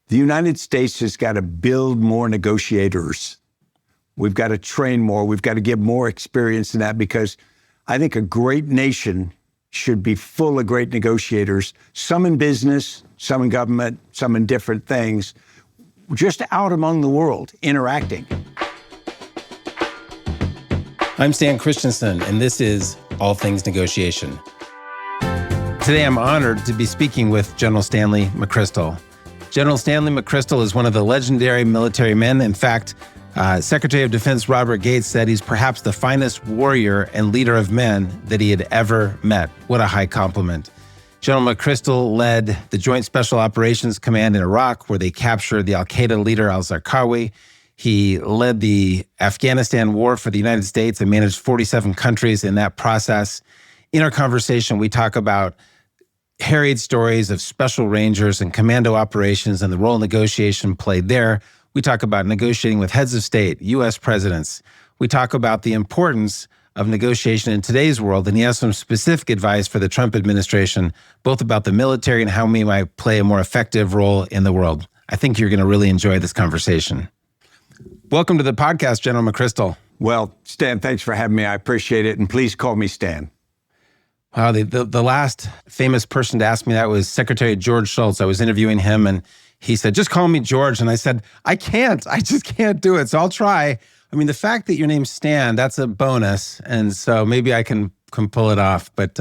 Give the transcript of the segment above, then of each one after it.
The United States has got to build more negotiators. We've got to train more. We've got to give more experience in that, because I think a great nation should be full of great negotiators, some in business, some in government, some in different things, just out among the world, interacting. I'm Stan Christensen, and this is All Things Negotiation. Today, I'm honored to be speaking with General Stanley McChrystal. General Stanley McChrystal is one of the legendary military men. In fact, Secretary of Defense Robert Gates said he's perhaps the finest warrior and leader of men that he had ever met. What a high compliment. General McChrystal led the Joint Special Operations Command in Iraq, where they captured the Al-Qaeda leader Al-Zarqawi. He led the Afghanistan war for the United States and managed 47 countries in that process. In our conversation, we talk about harried stories of special rangers and commando operations and the role negotiation played there. We talk about negotiating with heads of state, U.S. presidents. We talk about the importance of negotiation in today's world, and he has some specific advice for the Trump administration, both about the military and how we might play a more effective role in the world. I think you're going to really enjoy this conversation. Welcome to the podcast, General McChrystal. Well, Stan, thanks for having me. I appreciate it. And please call me Stan. Wow, the last famous person to ask me that was Secretary George Shultz. I was interviewing him, and he said, just call me George. And I said, I just can't do it. So I'll try. I mean, the fact that your name's Stan, that's a bonus. And so maybe I can pull it off. But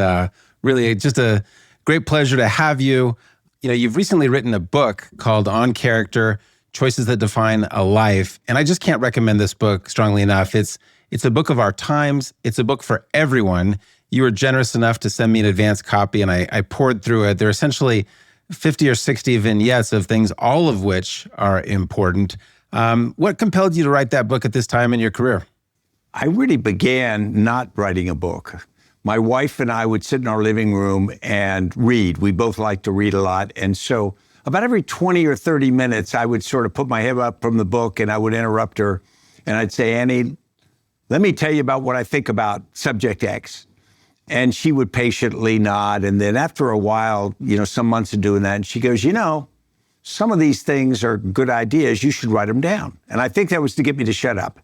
really, just a great pleasure to have you. You know, you've recently written a book called On Character, Choices That Define a Life. And I just can't recommend this book strongly enough. It's a book of our times. It's a book for everyone. You were generous enough to send me an advance copy, and I poured through it. There are essentially 50 or 60 vignettes of things, all of which are important. What compelled you to write that book at this time in your career? I really began not writing a book. My wife and I would sit in our living room and read. We both like to read a lot. And so about every 20 or 30 minutes, I would sort of put my head up from the book and I would interrupt her. And I'd say, Annie, let me tell you about what I think about subject X. And she would patiently nod. And then after a while, some months of doing that, and she goes, some of these things are good ideas. You should write them down. And I think that was to get me to shut up.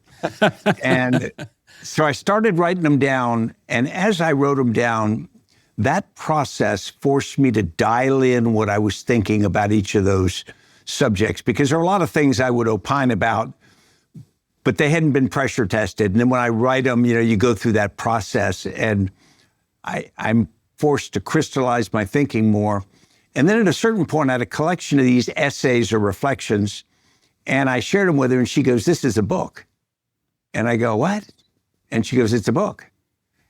And so I started writing them down. And as I wrote them down, that process forced me to dial in what I was thinking about each of those subjects, because there are a lot of things I would opine about, but they hadn't been pressure tested. And then when I write them, you go through that process, and I'm forced to crystallize my thinking more. And then at a certain point, I had a collection of these essays or reflections, and I shared them with her, and she goes, this is a book. And I go, what? And she goes, it's a book.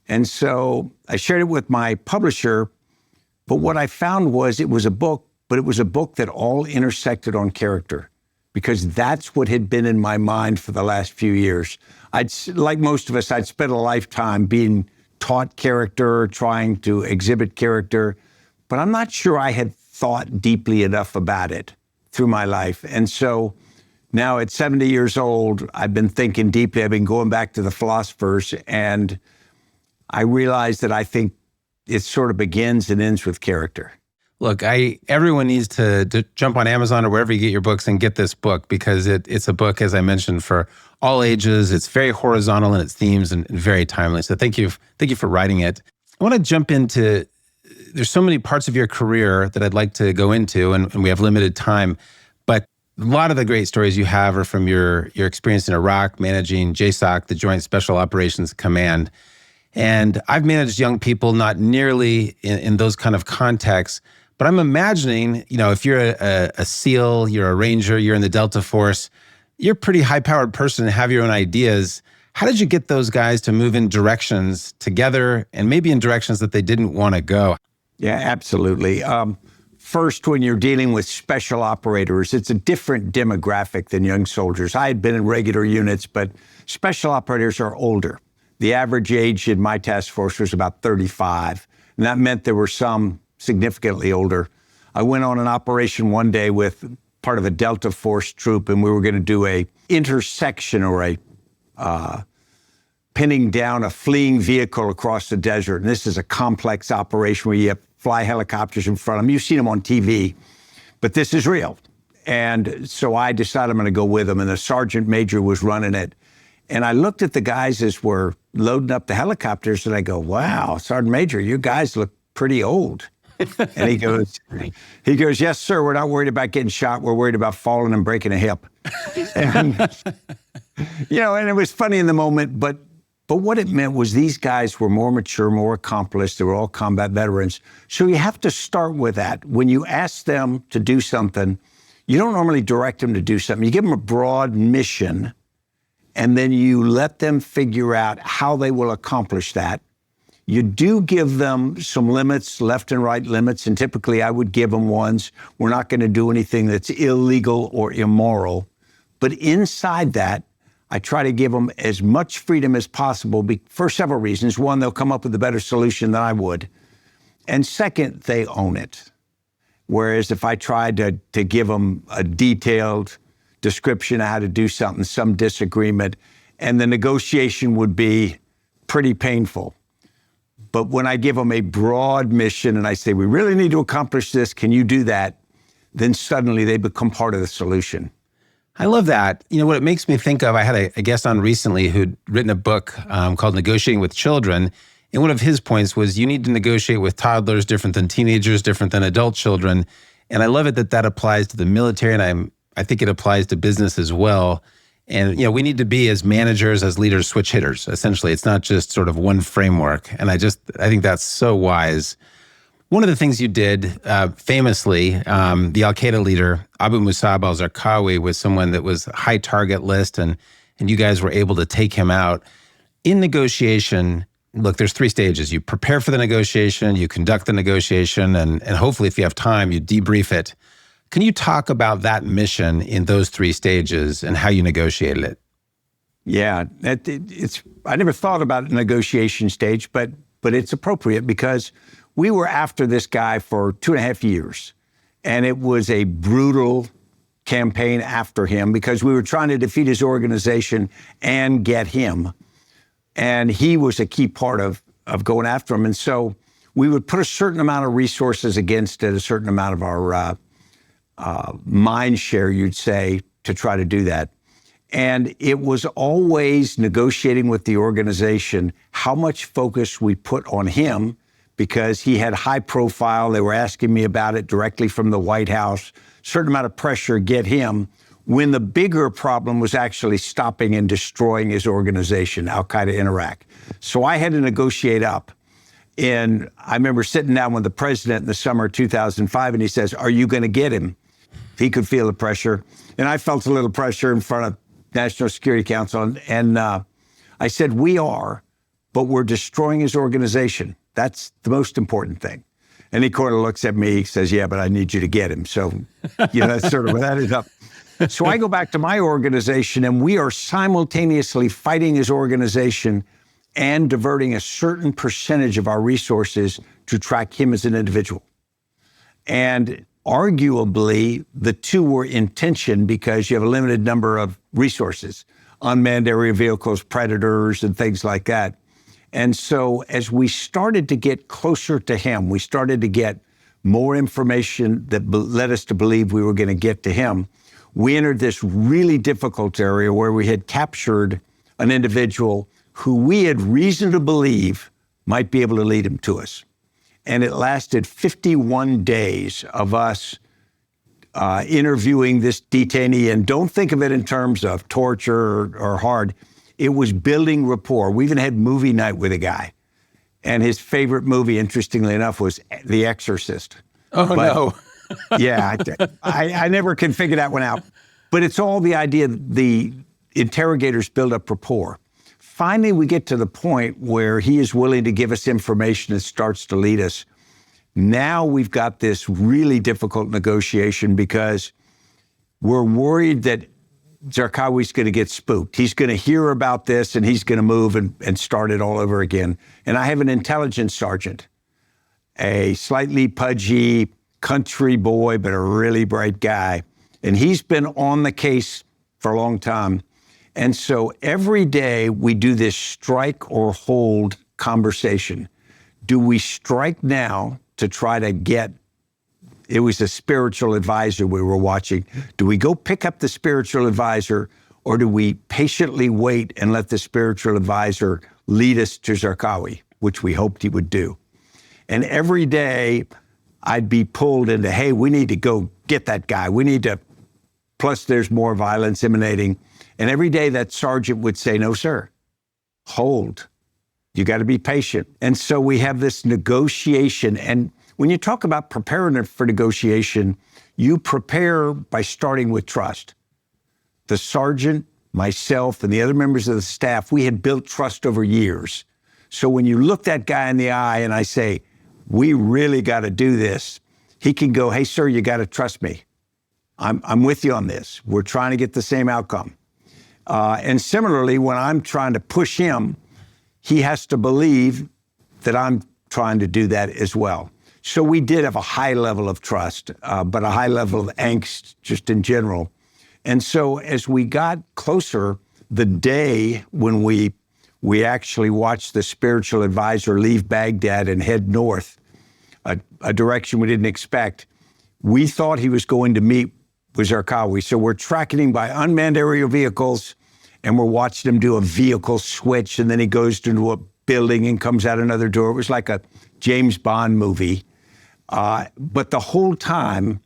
And so I shared it with my publisher, but what I found was it was a book, but it was a book that all intersected on character, because that's what had been in my mind for the last few years. Like most of us, I'd spent a lifetime being taught character, trying to exhibit character, but I'm not sure I had thought deeply enough about it through my life. And so now at 70 years old, I've been thinking deeply. I've been going back to the philosophers, and I realized that I think it sort of begins and ends with character. Look, everyone needs to jump on Amazon or wherever you get your books and get this book, because it's a book, as I mentioned, for all ages. It's very horizontal in its themes and very timely. So thank you for writing it. I want to jump into, there's so many parts of your career that I'd like to go into, and we have limited time, but a lot of the great stories you have are from your experience in Iraq, managing JSOC, the Joint Special Operations Command. And I've managed young people, not nearly in those kind of contexts, but I'm imagining, if you're a SEAL, you're a Ranger, you're in the Delta Force, you're a pretty high-powered person and have your own ideas. How did you get those guys to move in directions together, and maybe in directions that they didn't want to go? Yeah, absolutely. First, when you're dealing with special operators, it's a different demographic than young soldiers. I had been in regular units, but special operators are older. The average age in my task force was about 35, and that meant there were some significantly older. I went on an operation one day with part of a Delta Force troop, and we were going to do a intersection or a pinning down a fleeing vehicle across the desert. And this is a complex operation where you have fly helicopters in front of them. You've seen them on TV, but this is real. And so I decided I'm going to go with him, and the sergeant major was running it. And I looked at the guys as we're loading up the helicopters, and I go, wow, Sergeant Major, you guys look pretty old. And he goes, yes, sir, we're not worried about getting shot. We're worried about falling and breaking a hip. And, and it was funny in the moment, but what it meant was these guys were more mature, more accomplished. They were all combat veterans. So you have to start with that. When you ask them to do something, you don't normally direct them to do something. You give them a broad mission, and then you let them figure out how they will accomplish that. You do give them some limits, left and right limits, and typically I would give them ones. We're not going to do anything that's illegal or immoral. But inside that, I try to give them as much freedom as possible for several reasons. One, they'll come up with a better solution than I would. And second, they own it. Whereas if I tried to give them a detailed description of how to do something, some disagreement, and the negotiation would be pretty painful. But when I give them a broad mission and I say, we really need to accomplish this, can you do that? Then suddenly they become part of the solution. I love that. You know, what it makes me think of, I had a guest on recently who'd written a book called Negotiating with Children. And one of his points was you need to negotiate with toddlers different than teenagers, different than adult children. And I love it that applies to the military, and I think it applies to business as well. And, we need to be, as managers, as leaders, switch hitters. Essentially, it's not just sort of one framework. And I think that's so wise. One of the things you did famously, the Al-Qaeda leader, Abu Musab al-Zarqawi, was someone that was a high target list, and you guys were able to take him out. In negotiation, look, there's 3 stages. You prepare for the negotiation, you conduct the negotiation, and hopefully, if you have time, you debrief it. Can you talk about that mission in those 3 stages and how you negotiated it? Yeah, I never thought about a negotiation stage, but it's appropriate because we were after this guy for 2.5 years. And it was a brutal campaign after him because we were trying to defeat his organization and get him. And he was a key part of going after him. And so we would put a certain amount of resources against it, a certain amount of our mind share, you'd say, to try to do that. And it was always negotiating with the organization how much focus we put on him because he had high profile. They were asking me about it directly from the White House, certain amount of pressure, get him, when the bigger problem was actually stopping and destroying his organization, Al-Qaeda in Iraq. So I had to negotiate up. And I remember sitting down with the president in the summer of 2005, and he says, are you going to get him? He could feel the pressure. And I felt a little pressure in front of National Security Council. And I said, we are, but we're destroying his organization. That's the most important thing. And he kind of looks at me, says, yeah, but I need you to get him. So, that's sort of what that is up. So I go back to my organization, and we are simultaneously fighting his organization and diverting a certain percentage of our resources to track him as an individual. And arguably, the two were in tension because you have a limited number of resources, unmanned aerial vehicles, predators, and things like that. And so as we started to get closer to him, we started to get more information that led us to believe we were going to get to him. We entered this really difficult area where we had captured an individual who we had reason to believe might be able to lead him to us. And it lasted 51 days of us interviewing this detainee. And don't think of it in terms of torture or hard. It was building rapport. We even had movie night with a guy. And his favorite movie, interestingly enough, was The Exorcist. Oh, no. Yeah, I never can figure that one out. But it's all the idea that the interrogators build up rapport. Finally, we get to the point where he is willing to give us information that starts to lead us. Now we've got this really difficult negotiation because we're worried that Zarqawi's going to get spooked. He's going to hear about this and he's going to move and start it all over again. And I have an intelligence sergeant, a slightly pudgy country boy, but a really bright guy. And he's been on the case for a long time. And so every day we do this strike or hold conversation. Do we strike now to try to get It was a spiritual advisor we were watching. Do we go pick up the spiritual advisor, or do we patiently wait and let the spiritual advisor lead us to Zarqawi, which we hoped he would do? And every day I'd be pulled into, hey, we need to go get that guy. We need to, plus there's more violence emanating. And every day that sergeant would say, no, sir, hold. You got to be patient. And so we have this negotiation. And when you talk about preparing for negotiation, you prepare by starting with trust. The sergeant, myself, and the other members of the staff, we had built trust over years. So when you look that guy in the eye and I say, we really got to do this, he can go, hey, sir, you got to trust me. I'm with you on this. We're trying to get the same outcome. And similarly, when I'm trying to push him, he has to believe that I'm trying to do that as well. So we did have a high level of trust, but a high level of angst just in general. And so as we got closer, the day when we actually watched the spiritual advisor leave Baghdad and head north, a direction we didn't expect, we thought he was going to meet with Zarqawi. So we're tracking him by unmanned aerial vehicles, and we're watching him do a vehicle switch, and then he goes into a building and comes out another door. It was like a James Bond movie. But the whole time,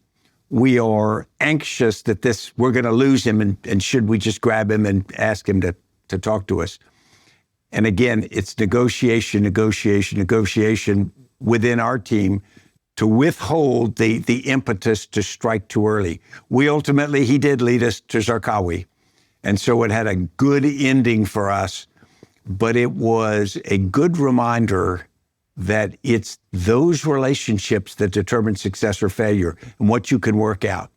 we are anxious that we're going to lose him, and should we just grab him and ask him to talk to us? And again, it's negotiation within our team to withhold the impetus to strike too early. He did lead us to Zarqawi. And so it had a good ending for us, but it was a good reminder that it's those relationships that determine success or failure and what you can work out.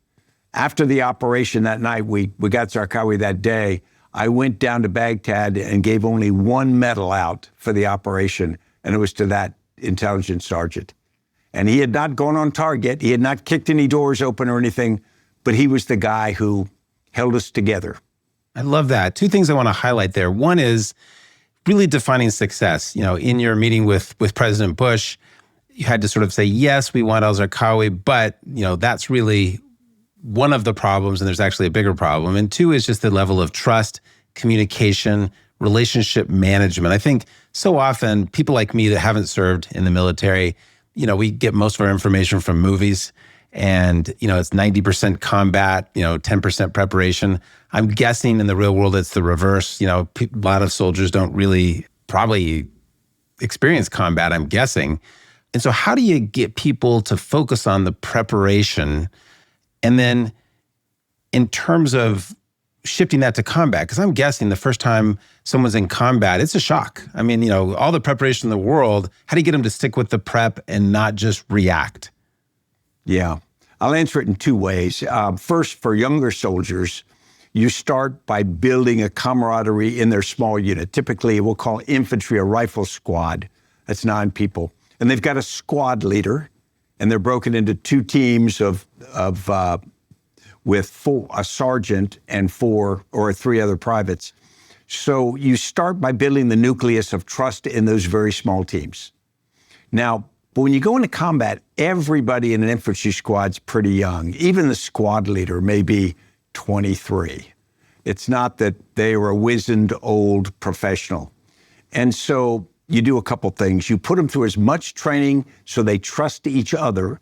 After the operation that night, we got Zarqawi that day. I went down to Baghdad and gave only one medal out for the operation, and it was to that intelligence sergeant. And he had not gone on target. He had not kicked any doors open or anything, but he was the guy who held us together. I love that. Two things I want to highlight there. One is really defining success. You know, in your meeting with President Bush, you had to sort of say, yes, we want al-Zarqawi, but, you know, that's really one of the problems, and there's actually a bigger problem. And two is just the level of trust, communication, relationship management. I think so often people like me that haven't served in the military, you know, we get most of our information from movies, and, you know, it's 90% combat, 10% preparation. I'm guessing in the real world, it's the reverse. You know, a lot of soldiers don't really probably experience combat, I'm guessing. And so how do you get people to focus on the preparation? And then in terms of shifting that to combat, because I'm guessing the first time someone's in combat, it's a shock. I mean, all the preparation in the world, how do you get them to stick with the prep and not just react? Yeah, I'll answer it in two ways. First, for younger soldiers, you start by building a camaraderie in their small unit. Typically, we'll call infantry a rifle squad. That's 9 people. And they've got a squad leader, and they're broken into 2 teams with a sergeant and 4 or 3 other privates. So you start by building the nucleus of trust in those very small teams. Now, but when you go into combat, everybody in an infantry squad's pretty young. Even the squad leader may be 23. It's not that they are a wizened old professional. And so you do a couple things. You put them through as much training so they trust each other,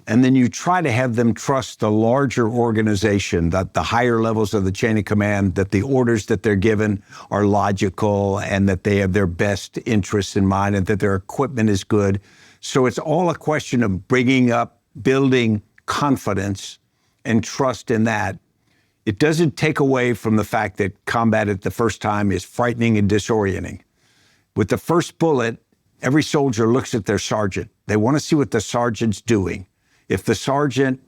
and then you try to have them trust the larger organization, that the higher levels of the chain of command, that the orders that they're given are logical and that they have their best interests in mind and that their equipment is good. So it's all a question of building confidence and trust in that. It doesn't take away from the fact that combat at the first time is frightening and disorienting. With the first bullet, every soldier looks at their sergeant. They want to see what the sergeant's doing. If the sergeant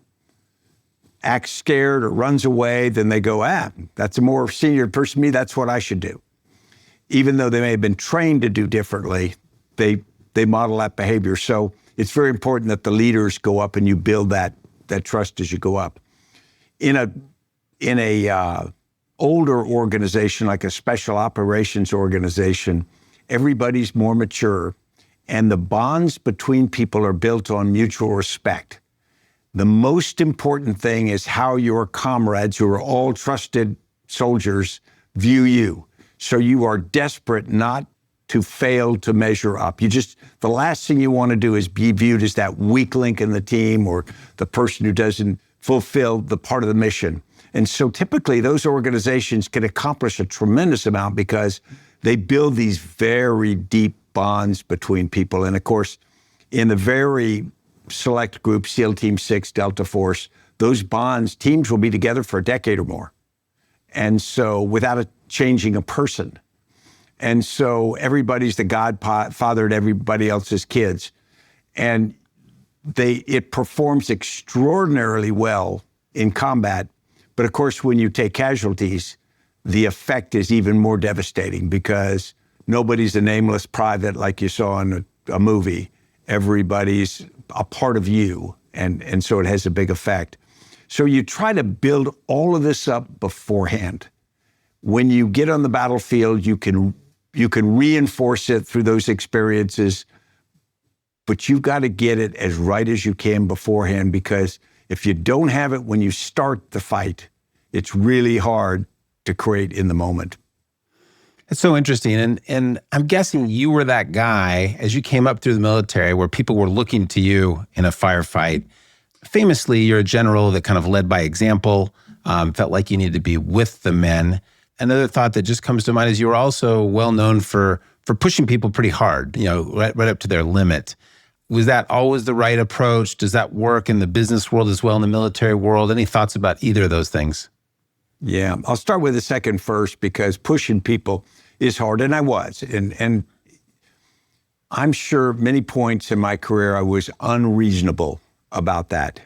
acts scared or runs away, then they go, that's a more senior person to me, that's what I should do. Even though they may have been trained to do differently, they model that behavior. So it's very important that the leaders go up and you build that trust as you go up. In a older organization, like a special operations organization, everybody's more mature, and the bonds between people are built on mutual respect. The most important thing is how your comrades, who are all trusted soldiers, view you. So you are desperate not to fail to measure up. The last thing you want to do is be viewed as that weak link in the team or the person who doesn't fulfill the part of the mission. And so typically those organizations can accomplish a tremendous amount because they build these very deep bonds between people. And of course, in the very select group, SEAL Team 6, Delta Force, those bonds, teams will be together for a decade or more. And so without changing a person. And so everybody's the godfather to everybody else's kids. And it performs extraordinarily well in combat. But of course, when you take casualties, the effect is even more devastating because nobody's a nameless private like you saw in a movie. Everybody's a part of you, and so it has a big effect. So you try to build all of this up beforehand. When you get on the battlefield, you can reinforce it through those experiences, but you've got to get it as right as you can beforehand, because if you don't have it when you start the fight, it's really hard to create in the moment. It's so interesting. And I'm guessing you were that guy as you came up through the military where people were looking to you in a firefight. Famously, you're a general that kind of led by example, felt like you needed to be with the men. Another thought that just comes to mind is you were also well known for pushing people pretty hard, right up to their limit. Was that always the right approach? Does that work in the business world as well, in the military world? Any thoughts about either of those things? Yeah, I'll start with the second first, because pushing people is hard, and I was. And I'm sure many points in my career I was unreasonable about that.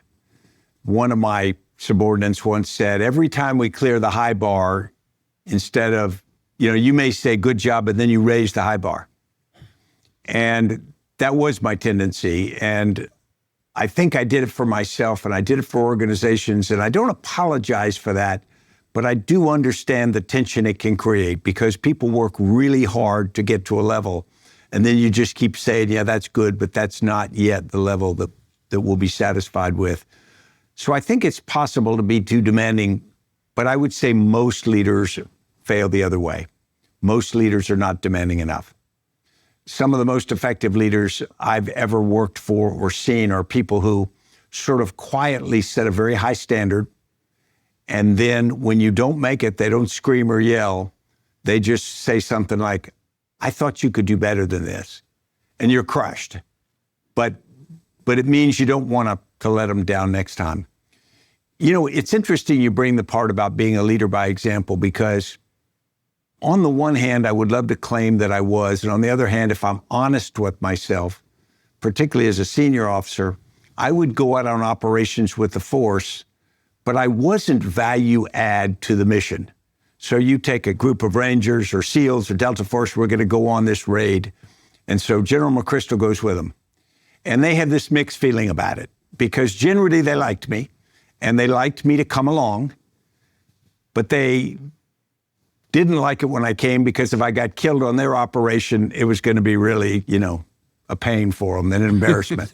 One of my subordinates once said, every time we clear the high bar, instead of, you may say good job, but then you raise the high bar. And that was my tendency. And I think I did it for myself, and I did it for organizations, and I don't apologize for that. But I do understand the tension it can create, because people work really hard to get to a level. And then you just keep saying, yeah, that's good, but that's not yet the level that we'll be satisfied with. So I think it's possible to be too demanding, but I would say most leaders fail the other way. Most leaders are not demanding enough. Some of the most effective leaders I've ever worked for or seen are people who sort of quietly set a very high standard. And then when you don't make it, they don't scream or yell. They just say something like, I thought you could do better than this. And you're crushed. But it means you don't want to let them down next time. It's interesting you bring the part about being a leader by example, because on the one hand, I would love to claim that I was. And on the other hand, if I'm honest with myself, particularly as a senior officer, I would go out on operations with the force, but I wasn't value add to the mission. So you take a group of Rangers or SEALs or Delta Force, we're going to go on this raid. And so General McChrystal goes with them. And they have this mixed feeling about it, because generally they liked me, and they liked me to come along, but they didn't like it when I came, because if I got killed on their operation, it was going to be really, a pain for them, an embarrassment.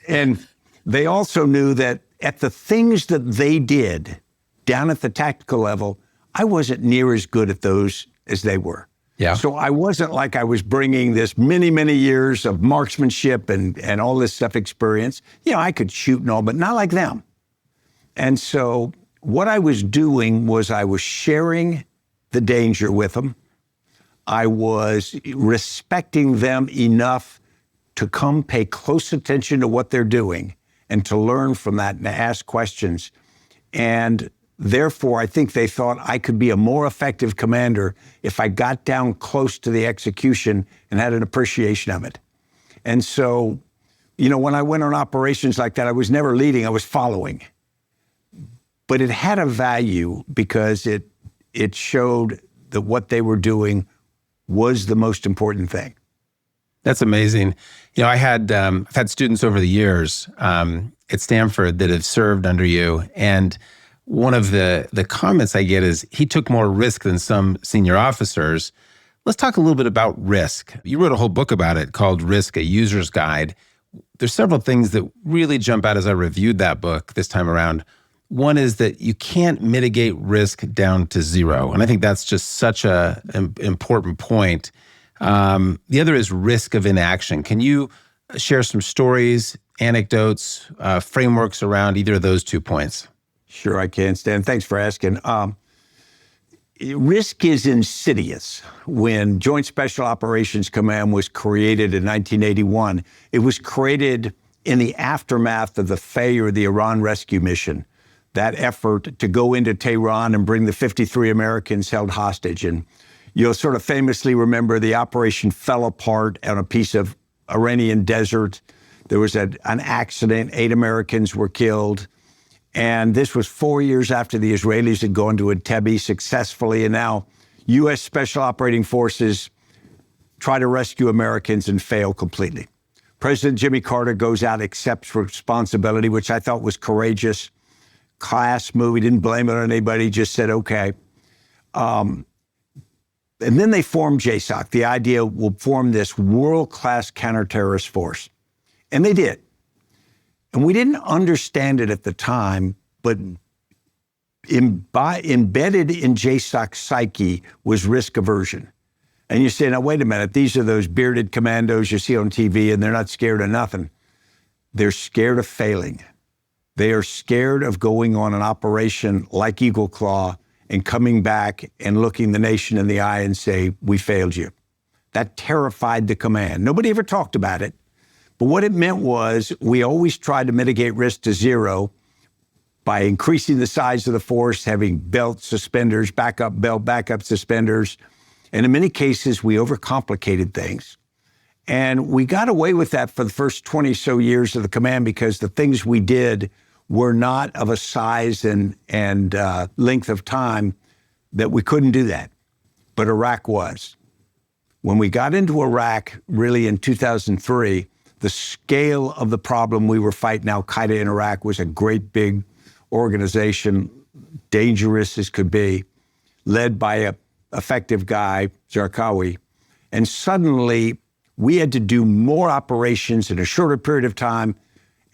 And they also knew that at the things that they did down at the tactical level, I wasn't near as good at those as they were. Yeah. So I wasn't like I was bringing this many, many years of marksmanship and all this stuff experience. I could shoot and all, but not like them. And so what I was doing was I was sharing the danger with them. I was respecting them enough to come pay close attention to what they're doing and to learn from that and to ask questions. And therefore, I think they thought I could be a more effective commander if I got down close to the execution and had an appreciation of it. And so, when I went on operations like that, I was never leading, I was following. But it had a value because it showed that what they were doing was the most important thing. That's amazing. I've had students over the years at Stanford that have served under you, and one of the comments I get is he took more risk than some senior officers. Let's talk a little bit about risk. You wrote a whole book about it called Risk, a User's Guide. there's several things that really jump out as I reviewed that book this time around. One is that you can't mitigate risk down to zero. And I think that's just such an important point. The other is risk of inaction. Can you share some stories, anecdotes, frameworks around either of those 2 points? Sure, I can, Stan. Thanks for asking. Risk is insidious. When Joint Special Operations Command was created in 1981, it was created in the aftermath of the failure of the Iran rescue mission. That effort to go into Tehran and bring the 53 Americans held hostage. And you'll sort of famously remember the operation fell apart on a piece of Iranian desert. There was an accident, 8 Americans were killed. And this was 4 years after the Israelis had gone to Entebbe successfully. And now U.S. Special Operating Forces try to rescue Americans and fail completely. President Jimmy Carter goes out, accepts responsibility, which I thought was courageous. Class move, he didn't blame it on anybody, just said, okay. And then they formed JSOC. The idea will form this world-class counterterrorist force. And they did. And we didn't understand it at the time, but embedded in JSOC's psyche was risk aversion. And you say, now, wait a minute, these are those bearded commandos you see on TV, and they're not scared of nothing. They're scared of failing. They are scared of going on an operation like Eagle Claw and coming back and looking the nation in the eye and say, we failed you. That terrified the command. Nobody ever talked about it. But what it meant was we always tried to mitigate risk to zero by increasing the size of the force, having belt suspenders, backup belt, backup suspenders. And in many cases, we overcomplicated things. And we got away with that for the first 20 so years of the command because the things we did were not of a size and length of time that we couldn't do that. But Iraq was. When we got into Iraq, really in 2003, the scale of the problem we were fighting Al-Qaeda in Iraq was a great big organization, dangerous as could be, led by an effective guy, Zarqawi. And suddenly, we had to do more operations in a shorter period of time,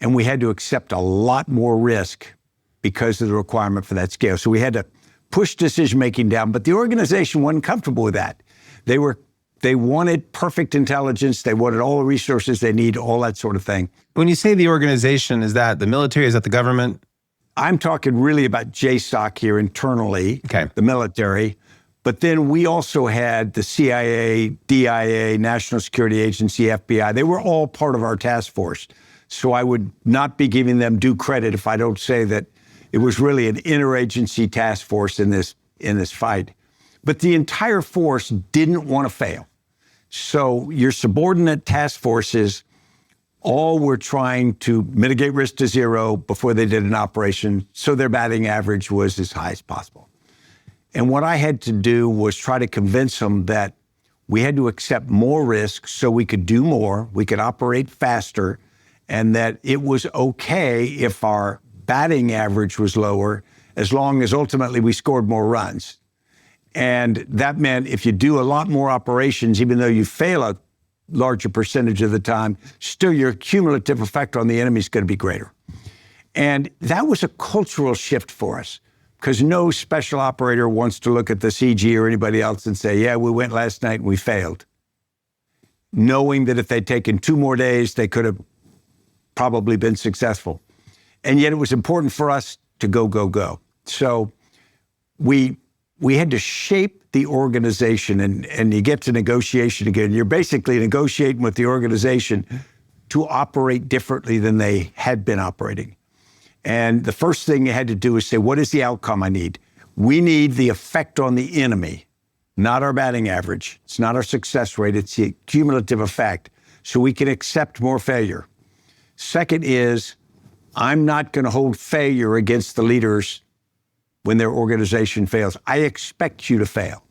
and we had to accept a lot more risk because of the requirement for that scale. So we had to push decision-making down, but the organization wasn't comfortable with that. They wanted perfect intelligence. They wanted all the resources they need, all that sort of thing. When you say the organization, is that the military? Is that the government? I'm talking really about JSOC here internally, okay. The military. But then we also had the CIA, DIA, National Security Agency, FBI. They were all part of our task force. So I would not be giving them due credit if I don't say that it was really an interagency task force in this fight. But the entire force didn't want to fail. So your subordinate task forces all were trying to mitigate risk to zero before they did an operation, so their batting average was as high as possible. And what I had to do was try to convince them that we had to accept more risk so we could do more, we could operate faster, and that it was okay if our batting average was lower as long as ultimately we scored more runs. And that meant if you do a lot more operations, even though you fail a larger percentage of the time, still your cumulative effect on the enemy is going to be greater. And that was a cultural shift for us, because no special operator wants to look at the CG or anybody else and say, yeah, we went last night and we failed. Knowing that if they'd taken 2 more days, they could have probably been successful. And yet it was important for us to go, go, go. So we had to shape the organization, and you get to negotiation again. You're basically negotiating with the organization to operate differently than they had been operating. And the first thing you had to do is say, what is the outcome I need? We need the effect on the enemy, not our batting average. It's not our success rate, it's the cumulative effect, so we can accept more failure. Second is, I'm not going to hold failure against the leaders when their organization fails. I expect you to fail.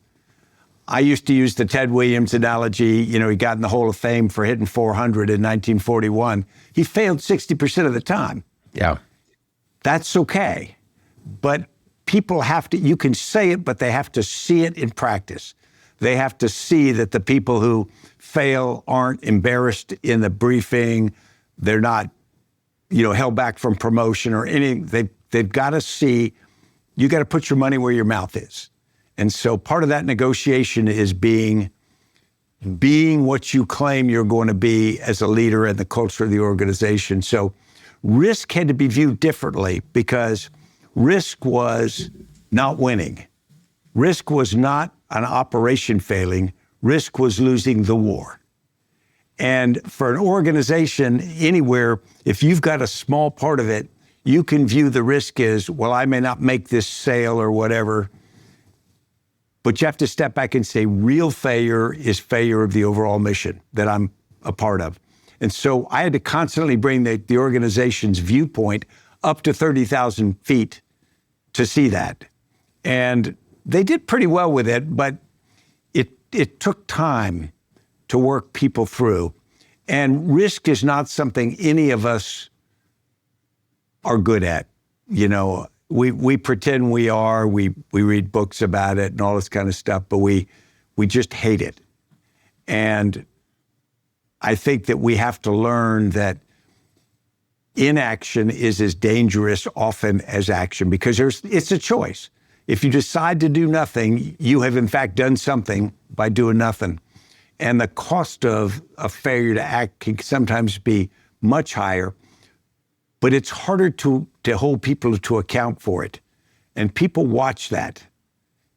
I used to use the Ted Williams analogy. You know, he got in the Hall of Fame for hitting 400 in 1941. He failed 60% of the time. Yeah. That's okay. But people have to, you can say it, but they have to see it in practice. They have to see that the people who fail aren't embarrassed in the briefing. They're not, held back from promotion or anything. They've got to see, you got to put your money where your mouth is. And so part of that negotiation is being what you claim you're going to be as a leader in the culture of the organization. So risk had to be viewed differently because risk was not winning. Risk was not an operation failing. Risk was losing the war. And for an organization anywhere, if you've got a small part of it, you can view the risk as, well, I may not make this sale or whatever. But you have to step back and say, real failure is failure of the overall mission that I'm a part of. And so I had to constantly bring the organization's viewpoint up to 30,000 feet to see that. And they did pretty well with it, but it took time to work people through. And risk is not something any of us are good at. We pretend we are, we read books about it and all this kind of stuff, but we just hate it. And I think that we have to learn that inaction is as dangerous often as action because it's a choice. If you decide to do nothing, you have in fact done something by doing nothing. And the cost of a failure to act can sometimes be much higher, but it's harder to hold people to account for it. And people watch that.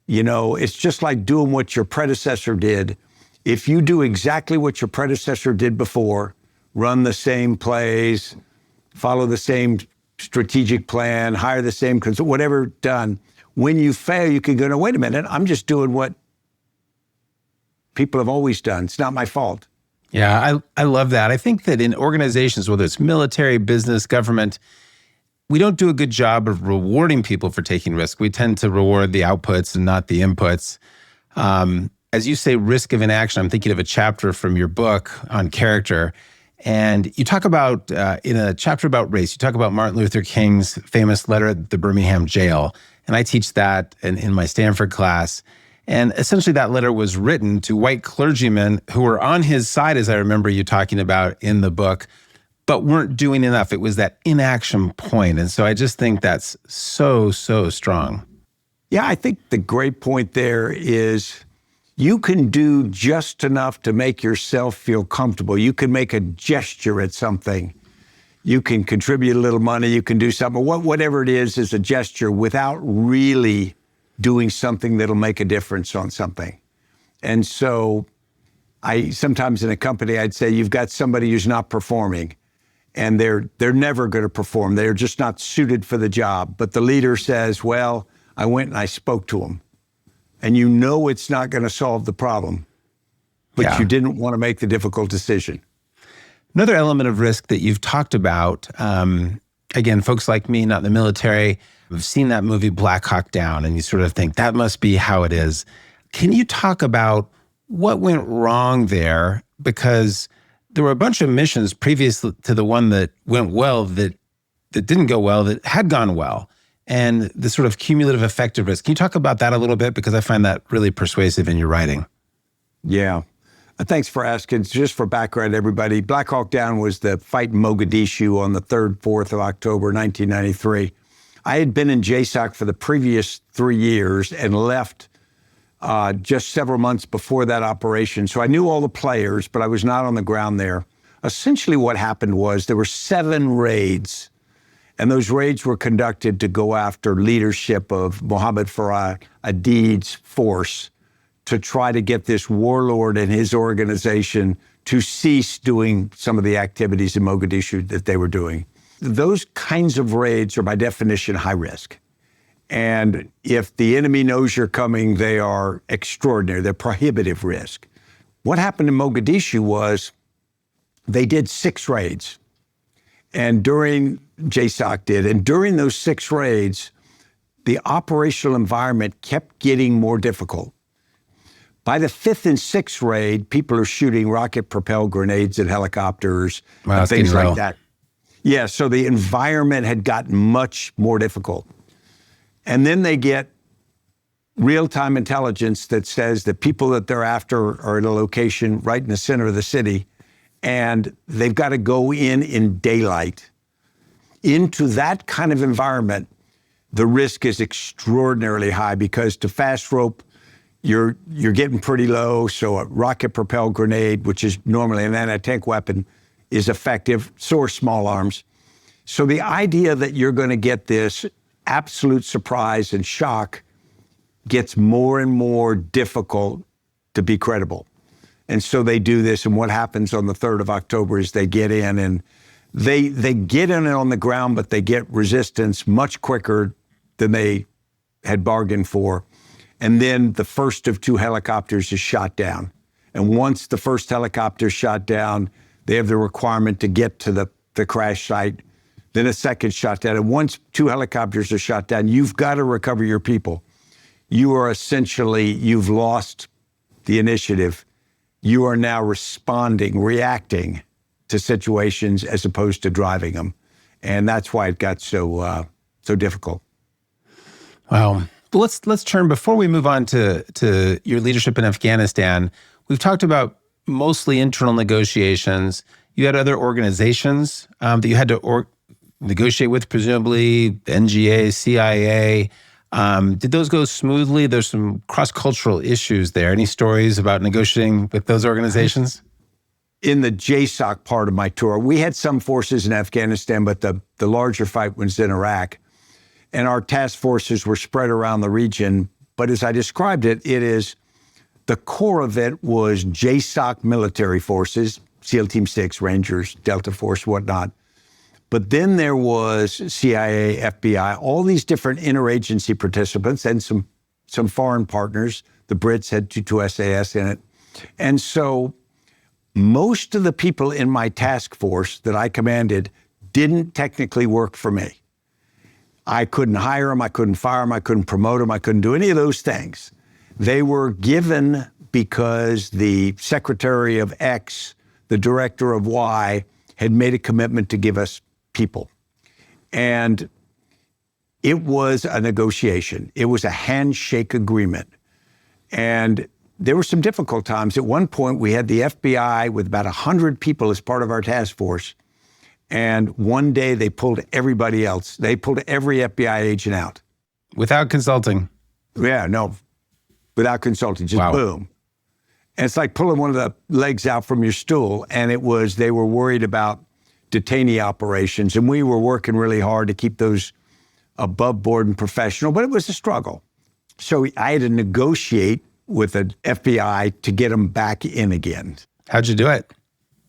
It's just like doing what your predecessor did. If you do exactly what your predecessor did before, run the same plays, follow the same strategic plan, hire the same consultant, whatever done, when you fail, you can go, no, wait a minute, I'm just doing what people have always done. It's not my fault. Yeah, I love that. I think that in organizations, whether it's military, business, government, we don't do a good job of rewarding people for taking risk. We tend to reward the outputs and not the inputs. As you say, risk of inaction, I'm thinking of a chapter from your book on character. And you talk about, in a chapter about race, you talk about Martin Luther King's famous letter at the Birmingham jail. And I teach that in my Stanford class. And essentially that letter was written to white clergymen who were on his side, as I remember you talking about in the book, but weren't doing enough. It was that inaction point. And so I just think that's so, so strong. Yeah, I think the great point there is you can do just enough to make yourself feel comfortable. You can make a gesture at something. You can contribute a little money. You can do something. Whatever it is a gesture without really doing something that'll make a difference on something. And so sometimes in a company, I'd say you've got somebody who's not performing and they're never going to perform. They're just not suited for the job. But the leader says, well, I went and I spoke to him. And it's not going to solve the problem, but you didn't want to make the difficult decision. Another element of risk that you've talked about, again, folks like me, not in the military, have seen that movie Black Hawk Down, and you sort of think that must be how it is. Can you talk about what went wrong there? Because there were a bunch of missions previous to the one that went well that didn't go well, that had gone well, and the sort of cumulative effect of risk. Can you talk about that a little bit? Because I find that really persuasive in your writing. Yeah. Thanks for asking. Just for background, everybody, Black Hawk Down was the fight in Mogadishu on the 3rd, 4th of October, 1993. I had been in JSOC for the previous 3 years and left just several months before that operation. So I knew all the players, but I was not on the ground there. Essentially what happened was there were 7 raids, and those raids were conducted to go after leadership of Mohammed Farah Adid's force to try to get this warlord and his organization to cease doing some of the activities in Mogadishu that they were doing. Those kinds of raids are by definition high risk. And if the enemy knows you're coming, they are extraordinary. They're prohibitive risk. What happened in Mogadishu was they did 6 raids. And JSOC did, and during those 6 raids, the operational environment kept getting more difficult. By the 5th and 6th raid, people are shooting rocket-propelled grenades at helicopters and things like that. Yeah, so the environment had gotten much more difficult. And then they get real-time intelligence that says the people that they're after are at a location right in the center of the city, and they've got to go in daylight. Into that kind of environment, the risk is extraordinarily high because to fast rope, you're getting pretty low. So a rocket-propelled grenade, which is normally an anti-tank weapon, is effective. So are small arms. So the idea that you're going to get this absolute surprise and shock gets more and more difficult to be credible. And so they do this, and what happens on the 3rd of October is they get in, and they get in on the ground, but they get resistance much quicker than they had bargained for. And then the first of 2 helicopters is shot down. And once the first helicopter is shot down, they have the requirement to get to the crash site. Then a second shot down. And once 2 helicopters are shot down, you've got to recover your people. You are essentially, you've lost the initiative. You are now responding, reacting to situations as opposed to driving them. And that's why it got so difficult. Wow. But let's turn, before we move on to your leadership in Afghanistan, we've talked about mostly internal negotiations. You had other organizations that you had to negotiate with, presumably the NGA, CIA. Did those go smoothly? There's some cross-cultural issues there. Any stories about negotiating with those organizations? In the JSOC part of my tour, we had some forces in Afghanistan, but the larger fight was in Iraq. And our task forces were spread around the region. But as I described it, the core of it was JSOC military forces, SEAL Team 6, Rangers, Delta Force, whatnot. But then there was CIA, FBI, all these different interagency participants and some foreign partners. The Brits had 2 SAS in it. And so most of the people in my task force that I commanded didn't technically work for me. I couldn't hire them, I couldn't fire them, I couldn't promote them, I couldn't do any of those things. They were given because the secretary of X, the director of Y, had made a commitment to give us people. And it was a negotiation. It was a handshake agreement. And there were some difficult times. At one point, we had the FBI with about 100 people as part of our task force. And one day they pulled everybody else. They pulled every FBI agent out. Without consulting? Yeah, no, without consulting, just wow. Boom. And it's like pulling one of the legs out from your stool. And they were worried about detainee operations. And we were working really hard to keep those above board and professional, but it was a struggle. So I had to negotiate with the FBI to get them back in again. How'd you do it?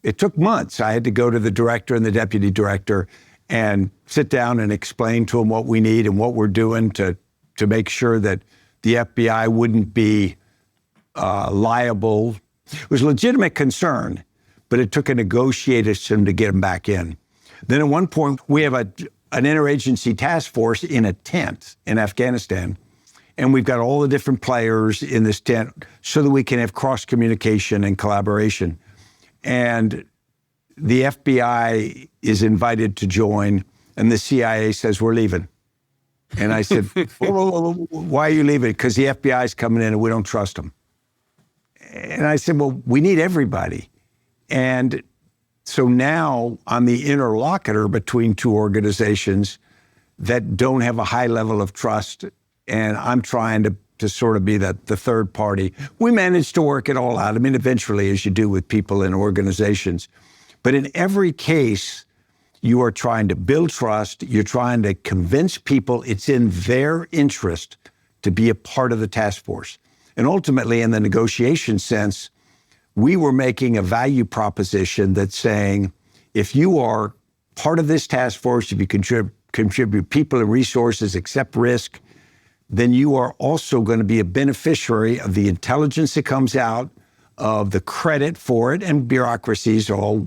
It took months. I had to go to the director and the deputy director and sit down and explain to them what we need and what we're doing to make sure that the FBI wouldn't be liable. It was a legitimate concern, but it took a negotiation to get them back in. Then at one point, we have an interagency task force in a tent in Afghanistan, and we've got all the different players in this tent so that we can have cross-communication and collaboration. And the FBI is invited to join, and the CIA says, we're leaving. And I said, why are you leaving? Because the FBI is coming in and we don't trust them. And I said, well, we need everybody. And so now I'm the interlocutor between 2 organizations that don't have a high level of trust, and I'm trying to sort of be the third party. We managed to work it all out. I mean, eventually, as you do with people in organizations. But in every case, you are trying to build trust. You're trying to convince people it's in their interest to be a part of the task force. And ultimately, in the negotiation sense, we were making a value proposition that's saying, if you are part of this task force, if you contribute people and resources, accept risk, then you are also going to be a beneficiary of the intelligence that comes out, of the credit for it, and bureaucracies all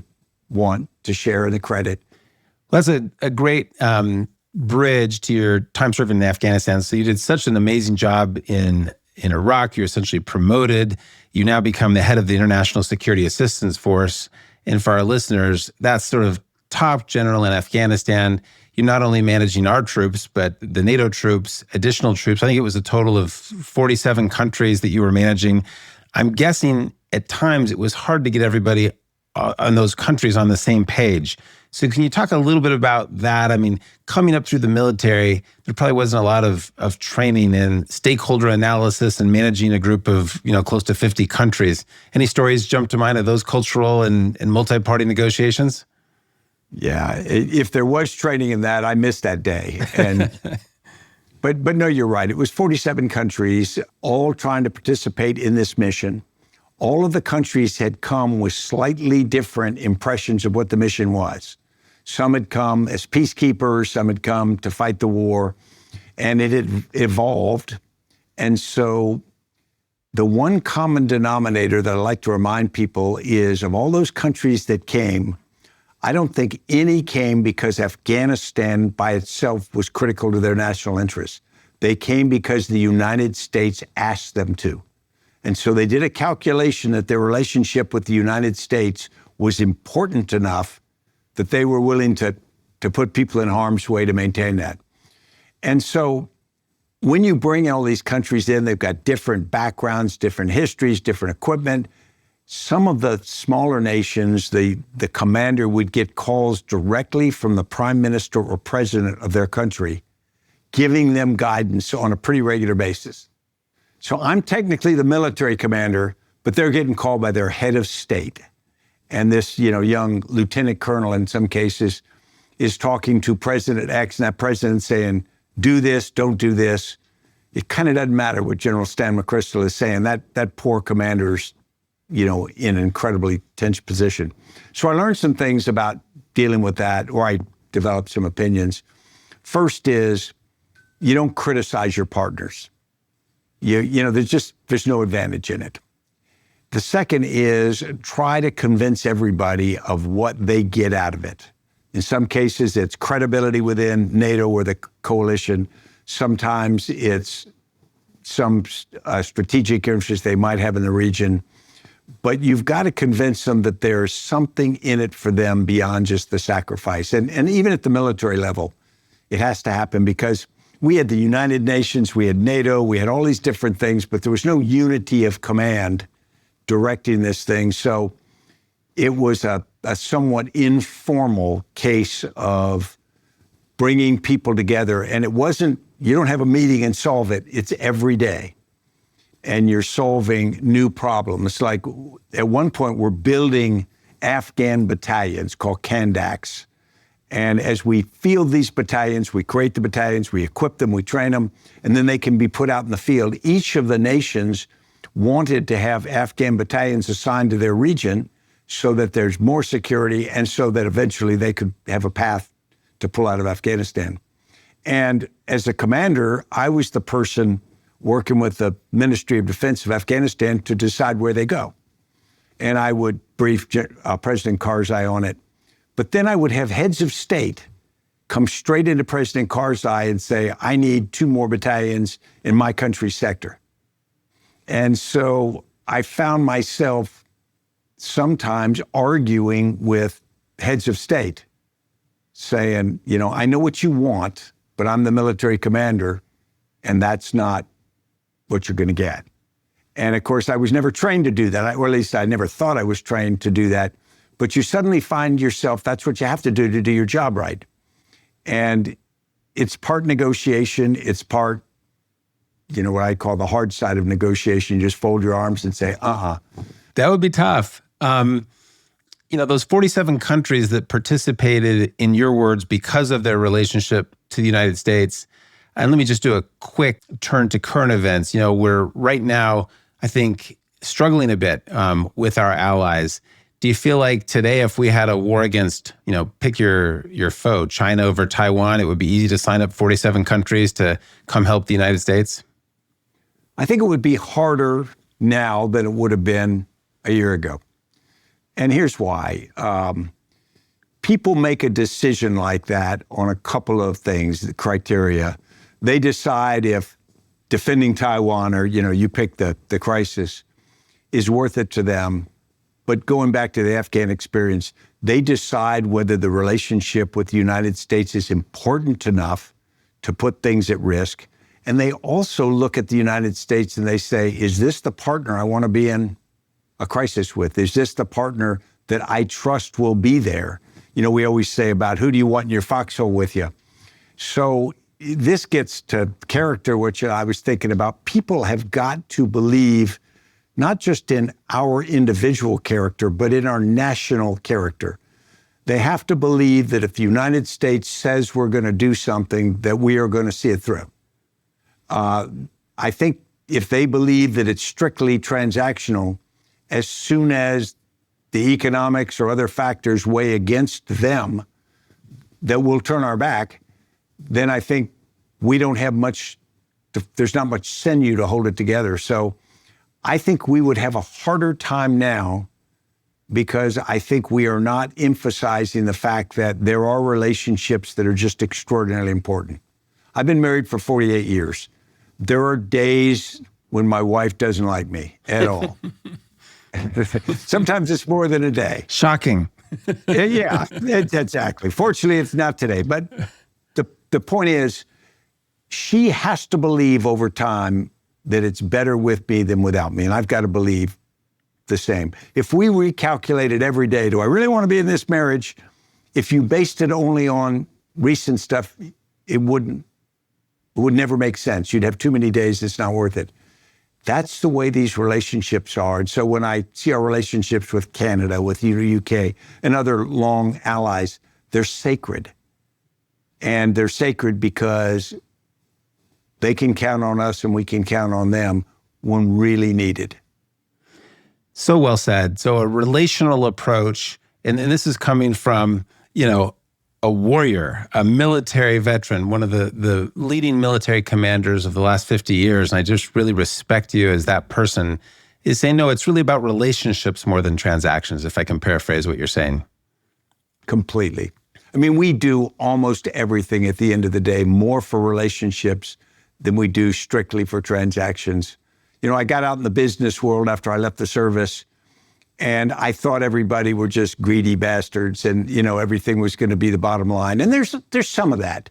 want to share in the credit. Well, that's a great bridge to your time serving in Afghanistan. So you did such an amazing job in Iraq. You're essentially promoted. You now become the head of the International Security Assistance Force. And for our listeners, that's sort of top general in Afghanistan. You're not only managing our troops, but the NATO troops, additional troops. I think it was a total of 47 countries that you were managing. I'm guessing at times it was hard to get everybody on those countries on the same page. So can you talk a little bit about that? I mean, coming up through the military, there probably wasn't a lot of training in stakeholder analysis and managing a group of, close to 50 countries. Any stories jump to mind of those cultural and multi-party negotiations? Yeah, if there was training in that, I missed that day. And but no, you're right. It was 47 countries all trying to participate in this mission. All of the countries had come with slightly different impressions of what the mission was. Some had come as peacekeepers, some had come to fight the war, and it had evolved. And so the one common denominator that I like to remind people is of all those countries that came, I don't think any came because Afghanistan by itself was critical to their national interests. They came because the United States asked them to. And so they did a calculation that their relationship with the United States was important enough that they were willing to put people in harm's way to maintain that. And so when you bring all these countries in, they've got different backgrounds, different histories, different equipment. Some of the smaller nations, the commander would get calls directly from the prime minister or president of their country, giving them guidance on a pretty regular basis. So I'm technically the military commander, but they're getting called by their head of state. And this, young lieutenant colonel in some cases is talking to President X, and that president's saying, do this, don't do this. It kind of doesn't matter what General Stanley McChrystal is saying. That poor commander's, in an incredibly tense position. So I learned some things about dealing with that, or I developed some opinions. First is, you don't criticize your partners. There's no advantage in it. The second is try to convince everybody of what they get out of it. In some cases, it's credibility within NATO or the coalition. Sometimes it's some strategic interest they might have in the region. But you've got to convince them that there's something in it for them beyond just the sacrifice. And even at the military level, it has to happen because we had the United Nations, we had NATO, we had all these different things, but there was no unity of command directing this thing. So it was a somewhat informal case of bringing people together. And it wasn't, you don't have a meeting and solve it. It's every day. And you're solving new problems. Like at one point, we're building Afghan battalions called Kandaks. And as we field these battalions, we create the battalions, we equip them, we train them, and then they can be put out in the field. Each of the nations wanted to have Afghan battalions assigned to their region so that there's more security and so that eventually they could have a path to pull out of Afghanistan. And as a commander, I was the person working with the Ministry of Defense of Afghanistan to decide where they go. And I would brief President Karzai on it. But then I would have heads of state come straight into President Karzai and say, I need 2 more battalions in my country's sector. And so I found myself sometimes arguing with heads of state, saying, I know what you want, but I'm the military commander, and that's not what you're going to get. And of course, I was never trained to do that, or at least I never thought I was trained to do that. But you suddenly find yourself, that's what you have to do your job right. And it's part negotiation, it's part, what I call the hard side of negotiation. You just fold your arms and say, That would be tough. Those 47 countries that participated, in your words, because of their relationship to the United States. And let me just do a quick turn to current events. We're right now, I think, struggling a bit with our allies. Do you feel like today, if we had a war against, pick your foe, China over Taiwan, it would be easy to sign up 47 countries to come help the United States? I think it would be harder now than it would have been a year ago. And here's why. People make a decision like that on a couple of things, the criteria. They decide if defending Taiwan or, you pick the crisis, is worth it to them. But going back to the Afghan experience, they decide whether the relationship with the United States is important enough to put things at risk. And they also look at the United States and they say, is this the partner I want to be in a crisis with? Is this the partner that I trust will be there. You know, we always say about who do you want in your foxhole with you? So this gets to character, which I was thinking about. People have got to believe not just in our individual character, but in our national character. They have to believe that if the United States says we're going to do something, that we are going to see it through. I think if they believe that it's strictly transactional, as soon as the economics or other factors weigh against them, that we'll turn our back, then I think we don't have much, there's not much sinew to hold it together. So I think we would have a harder time now because I think we are not emphasizing the fact that there are relationships that are just extraordinarily important. I've been married for 48 years. There are days when my wife doesn't like me at all. Sometimes it's more than a day. Shocking. Yeah, exactly. Fortunately, it's not today. But the point is, she has to believe over time that it's better with me than without me. And I've got to believe the same. If we recalculated every day, do I really want to be in this marriage? If you based it only on recent stuff, it would never make sense. You'd have too many days, it's not worth it. That's the way these relationships are. And so when I see our relationships with Canada, with the UK, and other long allies, they're sacred. And they're sacred because they can count on us and we can count on them when really needed. So well said. So a relational approach, and this is coming from, you know, a warrior, a military veteran, one of the leading military commanders of the last 50 years, and I just really respect you as that person, is saying, no, it's really about relationships more than transactions, if I can paraphrase what you're saying. Completely. I mean, we do almost everything at the end of the day more for relationships than we do strictly for transactions. You know, I got out in the business world after I left the service, and I thought everybody were just greedy bastards and, you know, everything was going to be the bottom line. And there's some of that.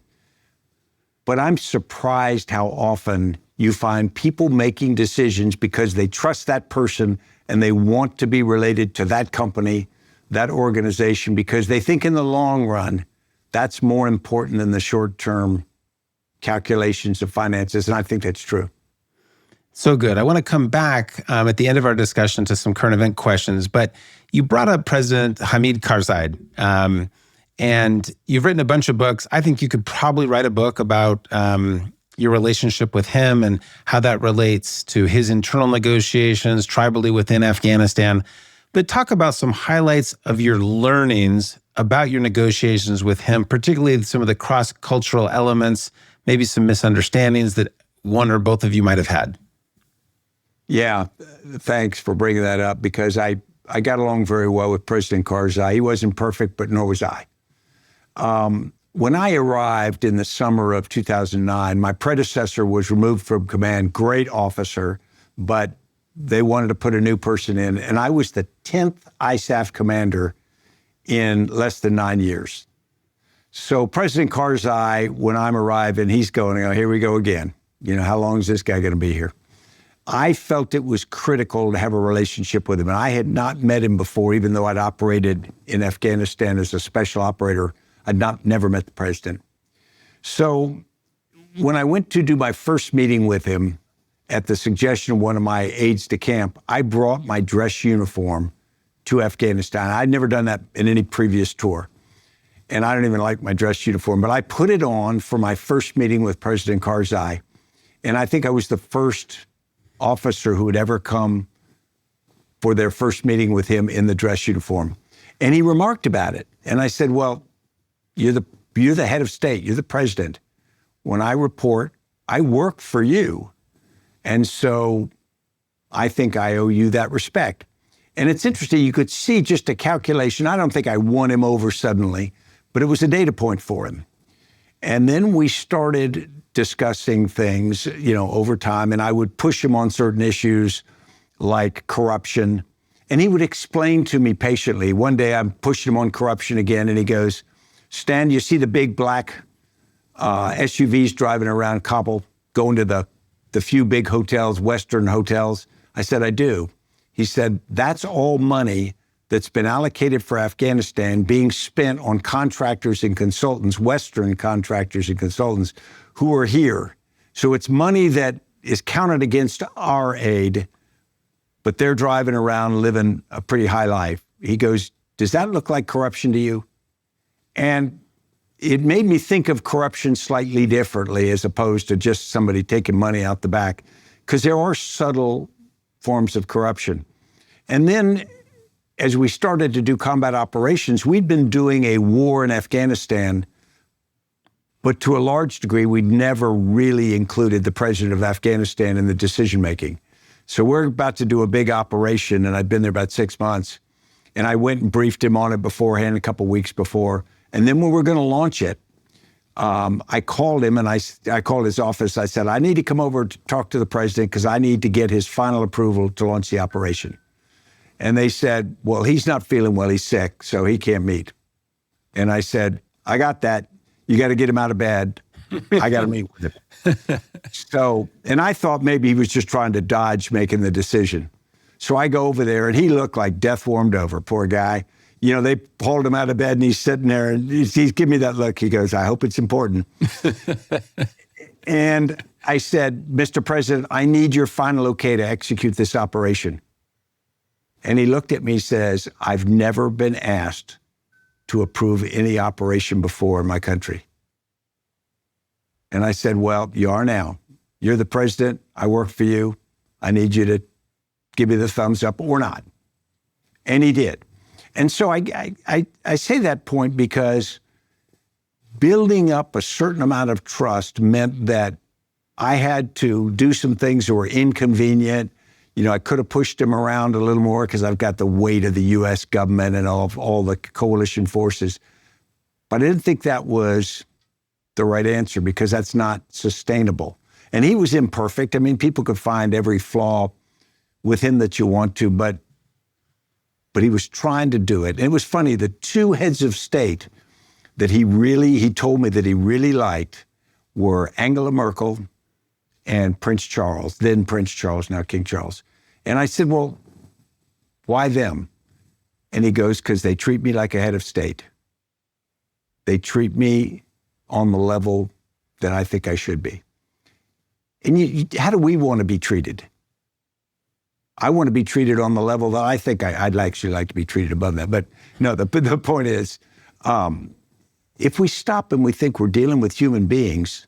But I'm surprised how often you find people making decisions because they trust that person and they want to be related to that company, that organization, because they think in the long run, that's more important than the short-term calculations of finances. And I think that's true. So good. I want to come back at the end of our discussion to some current event questions, but you brought up President Hamid Karzai, and you've written a bunch of books. I think you could probably write a book about your relationship with him and how that relates to his internal negotiations, tribally within Afghanistan. But talk about some highlights of your learnings about your negotiations with him, particularly some of the cross-cultural elements, maybe some misunderstandings that one or both of you might have had. Yeah, thanks for bringing that up because I got along very well with President Karzai. He wasn't perfect, but nor was I. When I arrived in the summer of 2009, my predecessor was removed from command, great officer, but they wanted to put a new person in, and I was the 10th ISAF commander in less than 9 years. So President Karzai, when I'm arriving, he's going, oh, here we go again. You know, how long is this guy going to be here? I felt it was critical to have a relationship with him. And I had not met him before, even though I'd operated in Afghanistan as a special operator. I'd never met the president. So when I went to do my first meeting with him, at the suggestion of one of my aides de camp, I brought my dress uniform to Afghanistan. I'd never done that in any previous tour. And I don't even like my dress uniform, but I put it on for my first meeting with President Karzai. And I think I was the first officer who would ever come for their first meeting with him in the dress uniform. And he remarked about it. And I said, well, you're the head of state, you're the president. When I report, I work for you. And so I think I owe you that respect. And it's interesting, you could see just a calculation. I don't think I won him over suddenly, but it was a data point for him. And then we started discussing things, you know, over time, and I would push him on certain issues like corruption. And he would explain to me patiently. One day I'm pushing him on corruption again, and he goes, Stan, you see the big black SUVs driving around Kabul, going to the few big hotels, Western hotels? I said, I do. He said, that's all money that's been allocated for Afghanistan being spent on contractors and consultants, Western contractors and consultants who are here. So it's money that is counted against our aid, but they're driving around living a pretty high life. He goes, does that look like corruption to you? And it made me think of corruption slightly differently as opposed to just somebody taking money out the back, because there are subtle forms of corruption. And then as we started to do combat operations, we'd been doing a war in Afghanistan, but to a large degree, we'd never really included the president of Afghanistan in the decision-making. So we're about to do a big operation, and I'd been there about 6 months, and I went and briefed him on it beforehand, a couple weeks before. And then when we were going to launch it, I called him, and I called his office. I said, I need to come over to talk to the president because I need to get his final approval to launch the operation. And they said, well, he's not feeling well, he's sick, so he can't meet. And I said, I got that. You got to get him out of bed. I got to meet with him. So, and I thought maybe he was just trying to dodge making the decision. So I go over there, and he looked like death warmed over, poor guy. You know, they pulled him out of bed, and he's sitting there, and he's giving me that look. He goes, I hope it's important. And I said, Mr. President, I need your final okay to execute this operation. And he looked at me and says, I've never been asked to approve any operation before in my country. And I said, well, you are now. You're the president. I work for you. I need you to give me the thumbs up or not. And he did. And so I say that point because building up a certain amount of trust meant that I had to do some things that were inconvenient. You know, I could have pushed him around a little more because I've got the weight of the U.S. government and all the coalition forces. But I didn't think that was the right answer because that's not sustainable. And he was imperfect. I mean, people could find every flaw with him that you want to, but he was trying to do it. And it was funny, the two heads of state that he told me that he really liked were Angela Merkel and Prince Charles, then Prince Charles, now King Charles. And I said, well, why them? And he goes, because they treat me like a head of state. They treat me on the level that I think I should be. And how do we want to be treated? I want to be treated on the level that I think I'd actually like to be treated above that. But no, the point is, if we stop and we think we're dealing with human beings,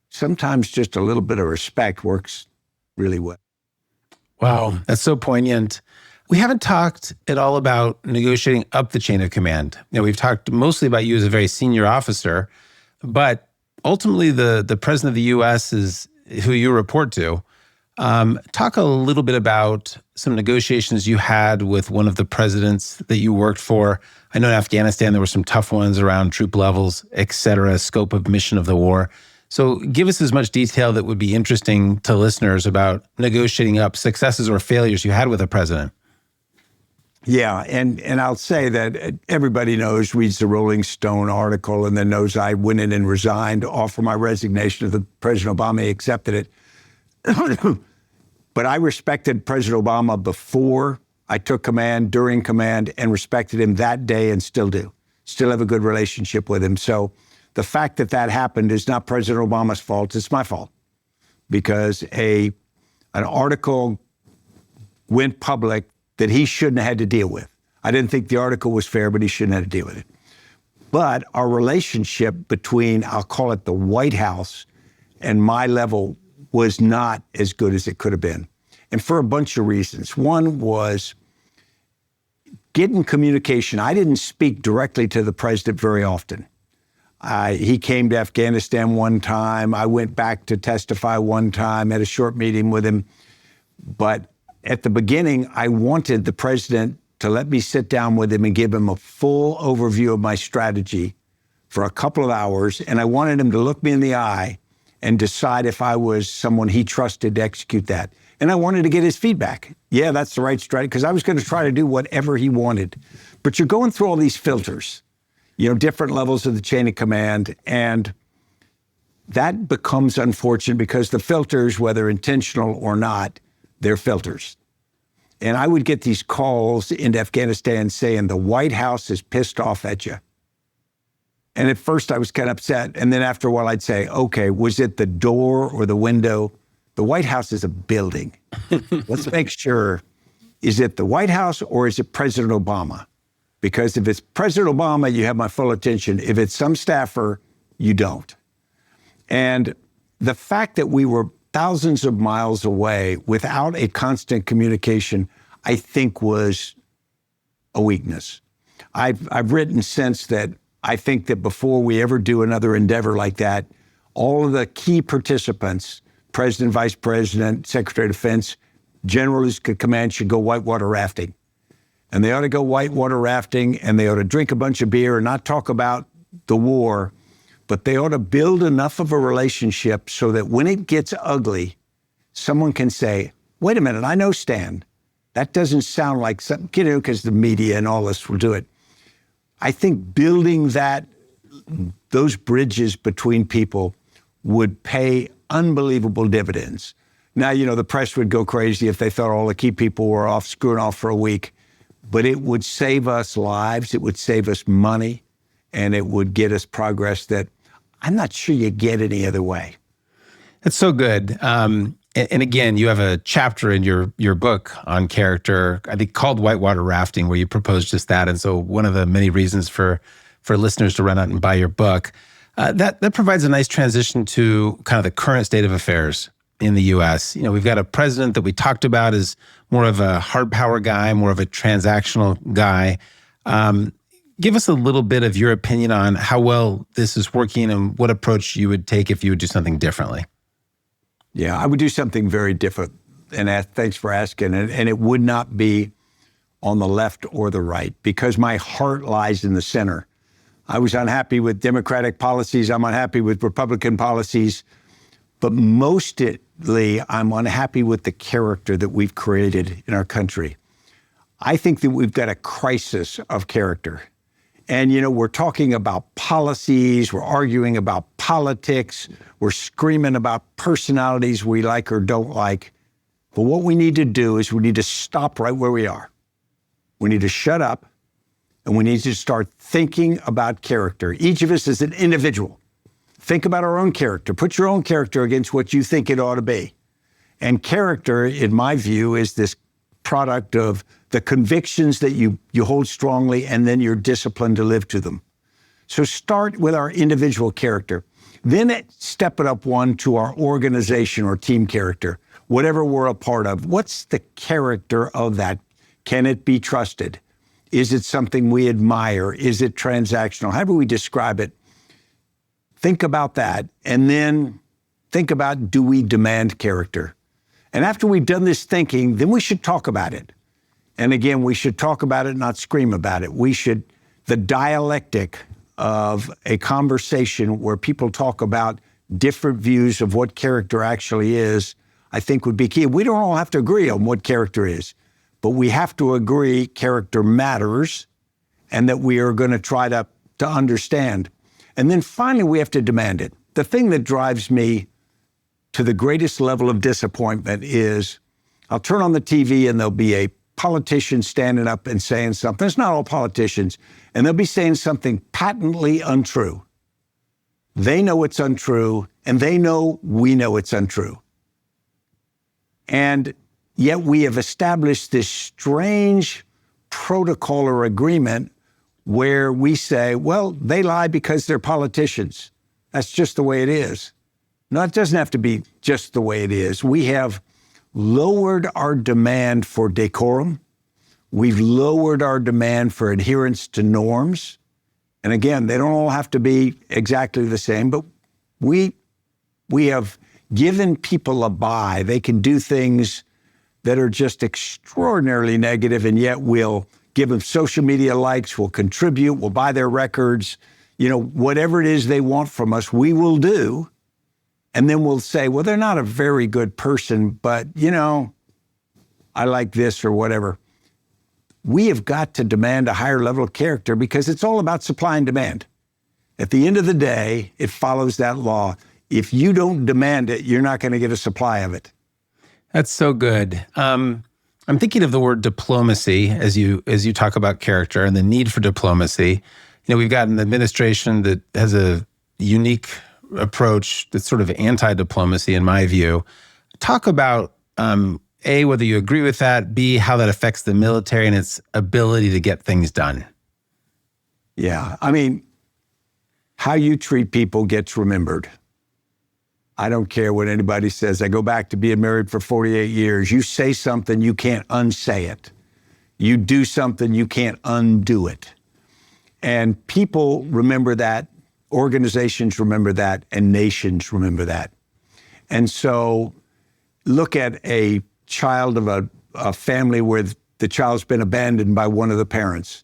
sometimes just a little bit of respect works really well. Wow, that's so poignant. We haven't talked at all about negotiating up the chain of command. You know, we've talked mostly about you as a very senior officer, but ultimately the president of the U.S. is who you report to. Talk a little bit about some negotiations you had with one of the presidents that you worked for. I know in Afghanistan there were some tough ones around troop levels, et cetera, scope of mission of the war. So give us as much detail that would be interesting to listeners about negotiating up successes or failures you had with a president. Yeah, and I'll say that everybody reads the Rolling Stone article and then knows I went in and resigned, offered my resignation to President Obama. He accepted it. But I respected President Obama before I took command, during command, and respected him that day and still do. Still have a good relationship with him. So the fact that happened is not President Obama's fault, it's my fault. Because an article went public that he shouldn't have had to deal with. I didn't think the article was fair, but he shouldn't have to deal with it. But our relationship between, I'll call it the White House, and my level was not as good as it could have been. And for a bunch of reasons. One was getting communication. I didn't speak directly to the president very often. He came to Afghanistan one time. I went back to testify one time, had a short meeting with him. But at the beginning, I wanted the president to let me sit down with him and give him a full overview of my strategy for a couple of hours. And I wanted him to look me in the eye and decide if I was someone he trusted to execute that. And I wanted to get his feedback. Yeah, that's the right strategy, because I was going to try to do whatever he wanted. But you're going through all these filters, different levels of the chain of command, and that becomes unfortunate because the filters, whether intentional or not, they're filters. And I would get these calls in Afghanistan saying, the White House is pissed off at you. And at first I was kind of upset. And then after a while I'd say, okay, was it the door or the window? The White House is a building. Let's make sure, is it the White House or is it President Obama? Because if it's President Obama, you have my full attention. If it's some staffer, you don't. And the fact that we were thousands of miles away without a constant communication, I think was a weakness. I've written since that I think that before we ever do another endeavor like that, all of the key participants, President, Vice President, Secretary of Defense, General Command should go whitewater rafting. And they ought to go whitewater rafting and they ought to drink a bunch of beer and not talk about the war, but they ought to build enough of a relationship so that when it gets ugly, someone can say, wait a minute, I know Stan. That doesn't sound like something, because the media and all this will do it. I think building those bridges between people would pay unbelievable dividends. Now, the press would go crazy if they thought all the key people were off, screwing off for a week, but it would save us lives, it would save us money, and it would get us progress that I'm not sure you get any other way. That's so good. And again, you have a chapter in your book on character, I think called Whitewater Rafting, where you propose just that. And so one of the many reasons for listeners to run out and buy your book, that provides a nice transition to kind of the current state of affairs in the U.S. We've got a president that we talked about as more of a hard power guy, more of a transactional guy. Give us a little bit of your opinion on how well this is working and what approach you would take if you would do something differently. Yeah, I would do something very different. And thanks for asking. And it would not be on the left or the right, because my heart lies in the center. I was unhappy with Democratic policies. I'm unhappy with Republican policies. But mostly, I'm unhappy with the character that we've created in our country. I think that we've got a crisis of character. And, we're talking about policies, we're arguing about politics, we're screaming about personalities we like or don't like. But what we need to do is we need to stop right where we are. We need to shut up, and we need to start thinking about character. Each of us is an individual. Think about our own character. Put your own character against what you think it ought to be. And character, in my view, is this product of the convictions that you hold strongly, and then you're disciplined to live to them. So start with our individual character. Then step it up one to our organization or team character, whatever we're a part of. What's the character of that? Can it be trusted? Is it something we admire? Is it transactional? However we describe it, think about that. And then think about, do we demand character? And after we've done this thinking, then we should talk about it. And again, we should talk about it, not scream about it. The dialectic of a conversation where people talk about different views of what character actually is, I think would be key. We don't all have to agree on what character is, but we have to agree character matters and that we are going to try to understand. And then finally, we have to demand it. The thing that drives me to the greatest level of disappointment is I'll turn on the TV and there'll be a politician standing up and saying something. It's not all politicians. And they'll be saying something patently untrue. They know it's untrue, and they know we know it's untrue. And yet we have established this strange protocol or agreement where we say, well, they lie because they're politicians. That's just the way it is. No, it doesn't have to be just the way it is. We have lowered our demand for decorum. We've lowered our demand for adherence to norms. And again, they don't all have to be exactly the same, but we have given people a buy. They can do things that are just extraordinarily negative, and yet we'll give them social media likes, we'll contribute, we'll buy their records. Whatever it is they want from us, we will do. And then we'll say, well, they're not a very good person, but, I like this or whatever. We have got to demand a higher level of character because it's all about supply and demand. At the end of the day, it follows that law. If you don't demand it, you're not going to get a supply of it. That's so good. I'm I'm thinking of the word diplomacy as you talk about character and the need for diplomacy. We've got an administration that has a unique approach that's sort of anti-diplomacy in my view. Talk about, A, whether you agree with that, B, how that affects the military and its ability to get things done. Yeah, how you treat people gets remembered. I don't care what anybody says. I go back to being married for 48 years. You say something, you can't unsay it. You do something, you can't undo it. And people remember that, organizations remember that, and nations remember that. And so look at a child of a family where the child's been abandoned by one of the parents.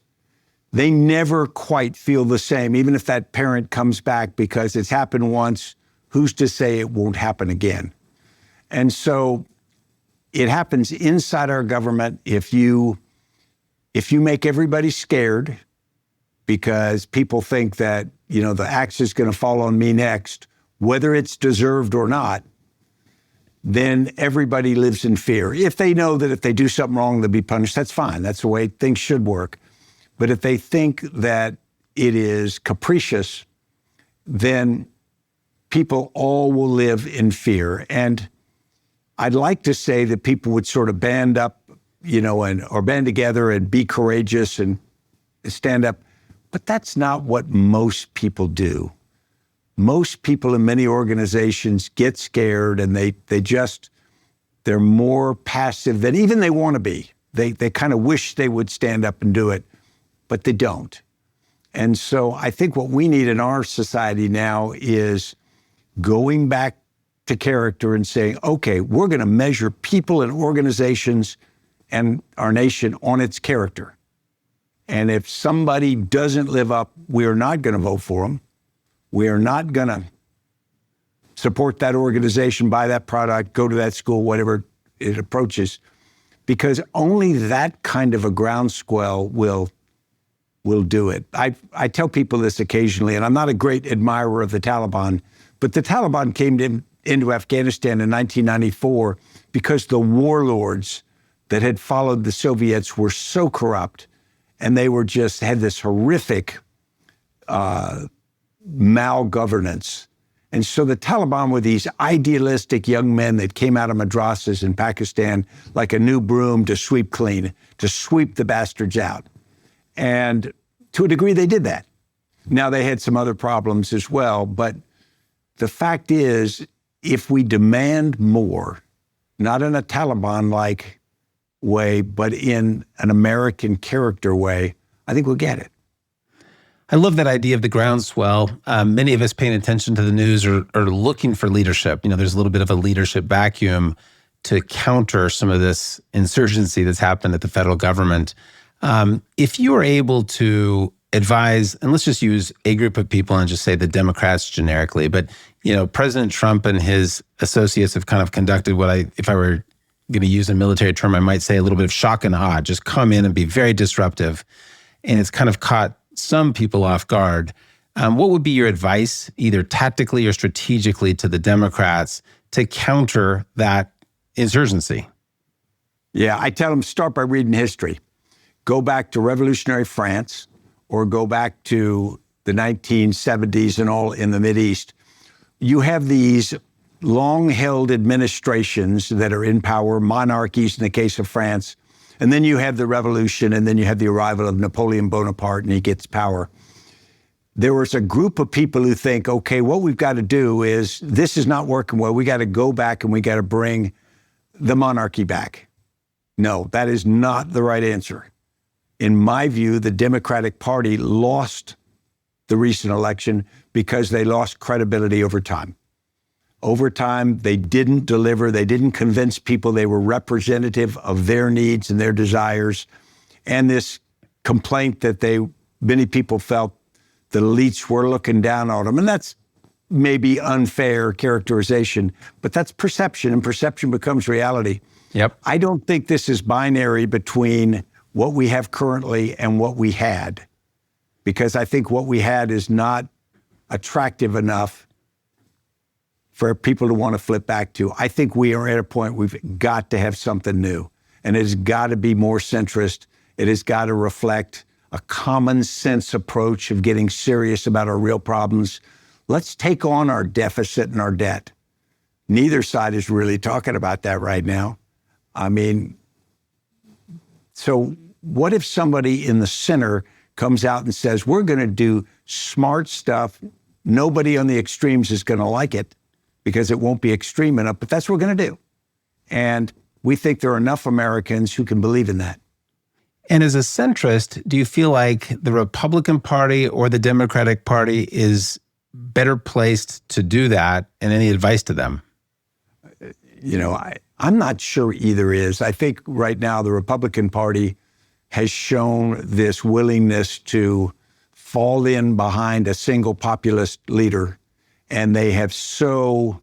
They never quite feel the same, even if that parent comes back, because it's happened once. Who's to say it won't happen again? And so it happens inside our government. If you make everybody scared because people think that, the axe is going to fall on me next, whether it's deserved or not, then everybody lives in fear. If they know that if they do something wrong, they'll be punished, that's fine. That's the way things should work. But if they think that it is capricious, then people all will live in fear. And I'd like to say that people would sort of band up, or band together and be courageous and stand up. But that's not what most people do. Most people in many organizations get scared and they're more passive than even they want to be. They kind of wish they would stand up and do it, but they don't. And so I think what we need in our society now is going back to character and saying, okay, we're going to measure people and organizations and our nation on its character. And if somebody doesn't live up, we are not going to vote for them. We are not going to support that organization, buy that product, go to that school, whatever it approaches, because only that kind of a groundswell will do it. I tell people this occasionally, and I'm not a great admirer of the Taliban, but the Taliban came into Afghanistan in 1994 because the warlords that had followed the Soviets were so corrupt, and they had this horrific malgovernance. And so the Taliban were these idealistic young men that came out of madrasas in Pakistan like a new broom to sweep clean, to sweep the bastards out. And to a degree, they did that. Now, they had some other problems as well, but the fact is, if we demand more, not in a Taliban-like way, but in an American character way, I think we'll get it. I love that idea of the groundswell. Many of us paying attention to the news are looking for leadership. There's a little bit of a leadership vacuum to counter some of this insurgency that's happened at the federal government. If you are able to advise, and let's just use a group of people and just say the Democrats generically, but President Trump and his associates have kind of conducted what if I were going to use a military term, I might say a little bit of shock and awe, just come in and be very disruptive. And it's kind of caught some people off guard. What would be your advice, either tactically or strategically, to the Democrats to counter that insurgency? Yeah, I tell them start by reading history. Go back to revolutionary France or go back to the 1970s and all in the Mideast. You have these long-held administrations that are in power, monarchies in the case of France, and then you have the revolution, and then you have the arrival of Napoleon Bonaparte, and he gets power. There was a group of people who think, okay, what we've got to do is, this is not working well. We got to go back and we got to bring the monarchy back. No, that is not the right answer. In my view, the Democratic Party lost the recent election because they lost credibility over time. Over time, they didn't deliver. They didn't convince people they were representative of their needs and their desires. And this complaint that many people felt the elites were looking down on them. And that's maybe unfair characterization, but that's perception, and perception becomes reality. Yep. I don't think this is binary between what we have currently and what we had, because I think what we had is not attractive enough for people to want to flip back to. I think we are at a point we've got to have something new. and it has got to be more centrist. It has got to reflect a common sense approach of getting serious about our real problems. Let's take on our deficit and our debt. Neither side is really talking about that right now. I mean, so what if somebody in the center comes out and says, we're going to do smart stuff. Nobody on the extremes is going to like it because it won't be extreme enough, but that's what we're going to do. And we think there are enough Americans who can believe in that. And as a centrist, do you feel like the Republican Party or the Democratic Party is better placed to do that? And any advice to them? You know, I'm not sure either is. I think right now the Republican Party has shown this willingness to fall in behind a single populist leader, and they have so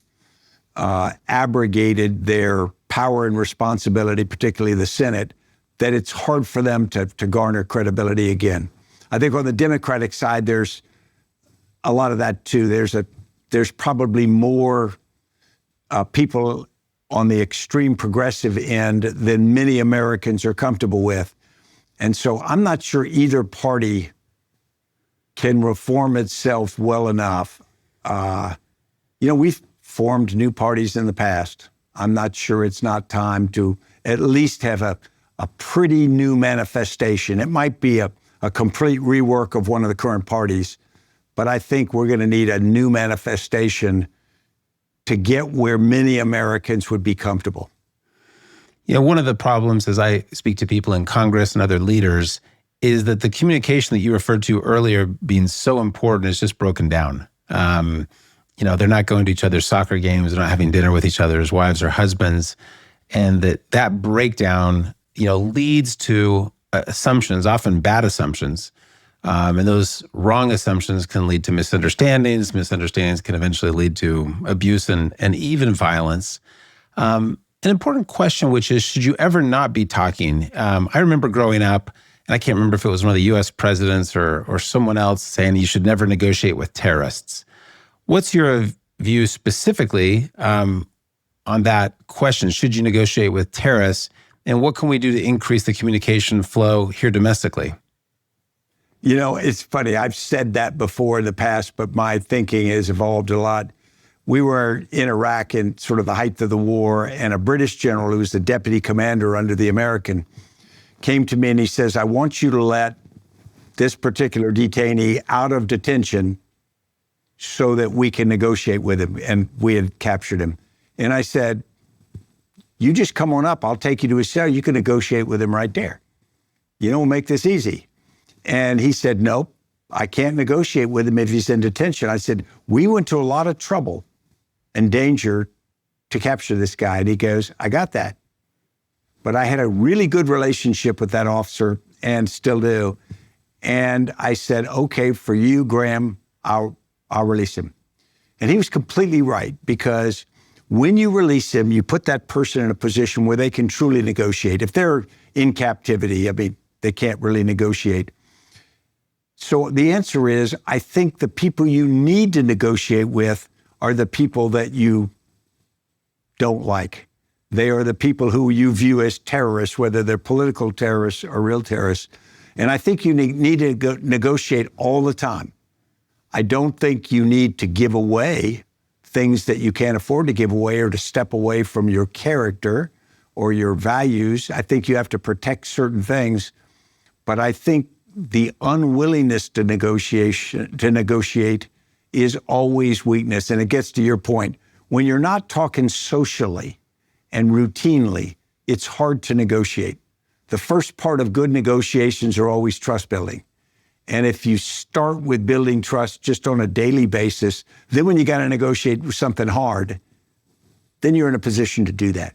abrogated their power and responsibility, particularly the Senate, that it's hard for them to garner credibility again. I think on the Democratic side, there's a lot of that too. There's probably more people on the extreme progressive end than many Americans are comfortable with. And so I'm not sure either party can reform itself well enough. We've formed new parties in the past. I'm not sure it's not time to at least have a pretty new manifestation. It might be a complete rework of one of the current parties, but I think we're going to need a new manifestation to get where many Americans would be comfortable. You know, one of the problems as I speak to people in Congress and other leaders is that the communication that you referred to earlier being so important is just broken down. They're not going to each other's soccer games, they're not having dinner with each other's wives or husbands. And that breakdown, leads to assumptions, often bad assumptions. And those wrong assumptions can lead to misunderstandings. Misunderstandings can eventually lead to abuse and even violence. An important question, which is, should you ever not be talking? I remember growing up, and I can't remember if it was one of the U.S. presidents or someone else saying you should never negotiate with terrorists. What's your view specifically on that question? Should you negotiate with terrorists? And what can we do to increase the communication flow here domestically? You know, it's funny. I've said that before in the past, but my thinking has evolved a lot. We were in Iraq in sort of the height of the war, and a British general who was the deputy commander under the American came to me and he says, I want you to let this particular detainee out of detention so that we can negotiate with him. And we had captured him. And I said, you just come on up. I'll take you to his cell. You can negotiate with him right there. We'll make this easy. And he said, nope, I can't negotiate with him if he's in detention. I said, we went to a lot of trouble and danger to capture this guy. And he goes, I got that. But I had a really good relationship with that officer and still do. And I said, okay, for you, Graham, I'll release him. And he was completely right, because when you release him, you put that person in a position where they can truly negotiate. If they're in captivity, they can't really negotiate. So the answer is, I think the people you need to negotiate with are the people that you don't like. They are the people who you view as terrorists, whether they're political terrorists or real terrorists. And I think you need to negotiate all the time. I don't think you need to give away things that you can't afford to give away or to step away from your character or your values. I think you have to protect certain things. But I think the unwillingness to negotiate is always weakness. And it gets to your point. When you're not talking socially and routinely, it's hard to negotiate. The first part of good negotiations are always trust building. And if you start with building trust just on a daily basis, then when you got to negotiate something hard, then you're in a position to do that.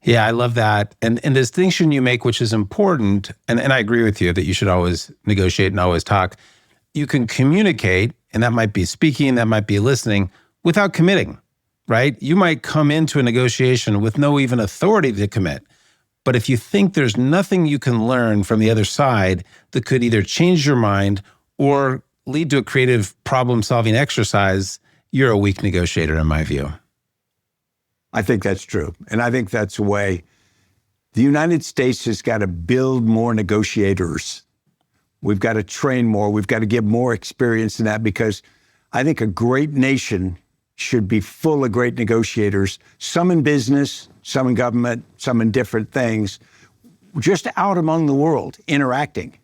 Yeah, I love that. And the distinction you make, which is important, and I agree with you that you should always negotiate and always talk. You can communicate, and that might be speaking, that might be listening, without committing, right? You might come into a negotiation with no even authority to commit. But if you think there's nothing you can learn from the other side that could either change your mind or lead to a creative problem-solving exercise, you're a weak negotiator, in my view. I think that's true. And I think that's the way The United States has got to build more negotiators. We've got to train more. We've got to get more experience in that, because I think a great nation should be full of great negotiators, some in business, some in government, some in different things, just out among the world, interacting.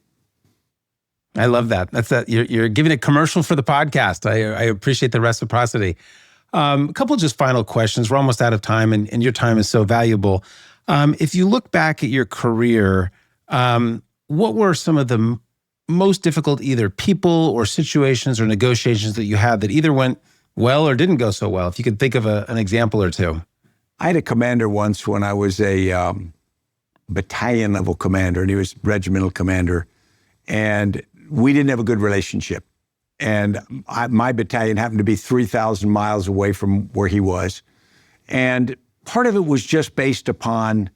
I love that. You're giving a commercial for the podcast. I appreciate the reciprocity. A couple just final questions. We're almost out of time, and your time is so valuable. If you look back at your career, what were some of the most difficult either people or situations or negotiations that you had that either went well or didn't go so well? If you could think of an example or two. I had a commander once when I was a battalion level commander, and he was regimental commander, and we didn't have a good relationship. And my battalion happened to be 3,000 miles away from where he was. And part of it was just based upon,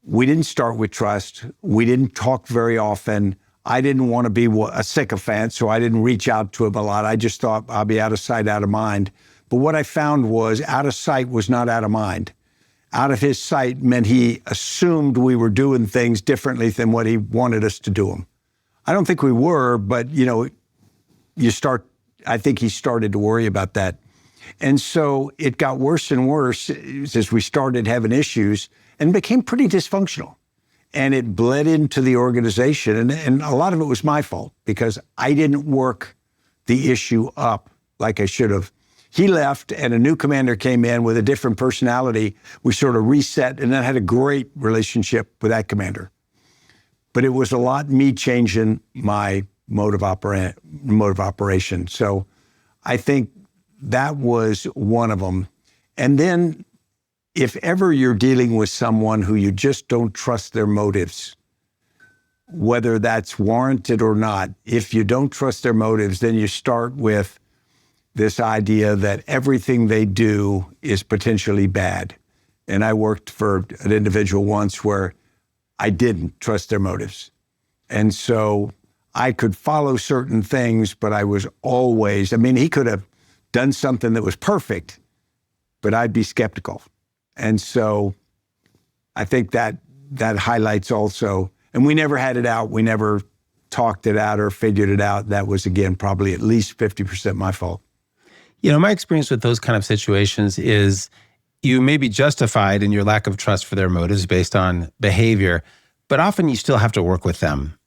we didn't start with trust. We didn't talk very often. I didn't want to be a sycophant, so I didn't reach out to him a lot. I just thought I'll be out of sight, out of mind. But what I found was out of sight was not out of mind. Out of his sight meant he assumed we were doing things differently than what he wanted us to do them. I don't think we were, but I think he started to worry about that. And so it got worse and worse as we started having issues and became pretty dysfunctional. And it bled into the organization. And a lot of it was my fault, because I didn't work the issue up like I should have. He left and a new commander came in with a different personality. We sort of reset and then had a great relationship with that commander. But it was a lot me changing my mode of operation. So I think that was one of them. And then if ever you're dealing with someone who you just don't trust their motives, whether that's warranted or not, if you don't trust their motives, then you start with this idea that everything they do is potentially bad. And I worked for an individual once where I didn't trust their motives. And so I could follow certain things, but I was always, he could have done something that was perfect, but I'd be skeptical. And so I think that highlights also, and we never had it out. We never talked it out or figured it out. That was, again, probably at least 50% my fault. My experience with those kind of situations is you may be justified in your lack of trust for their motives based on behavior, but often you still have to work with them.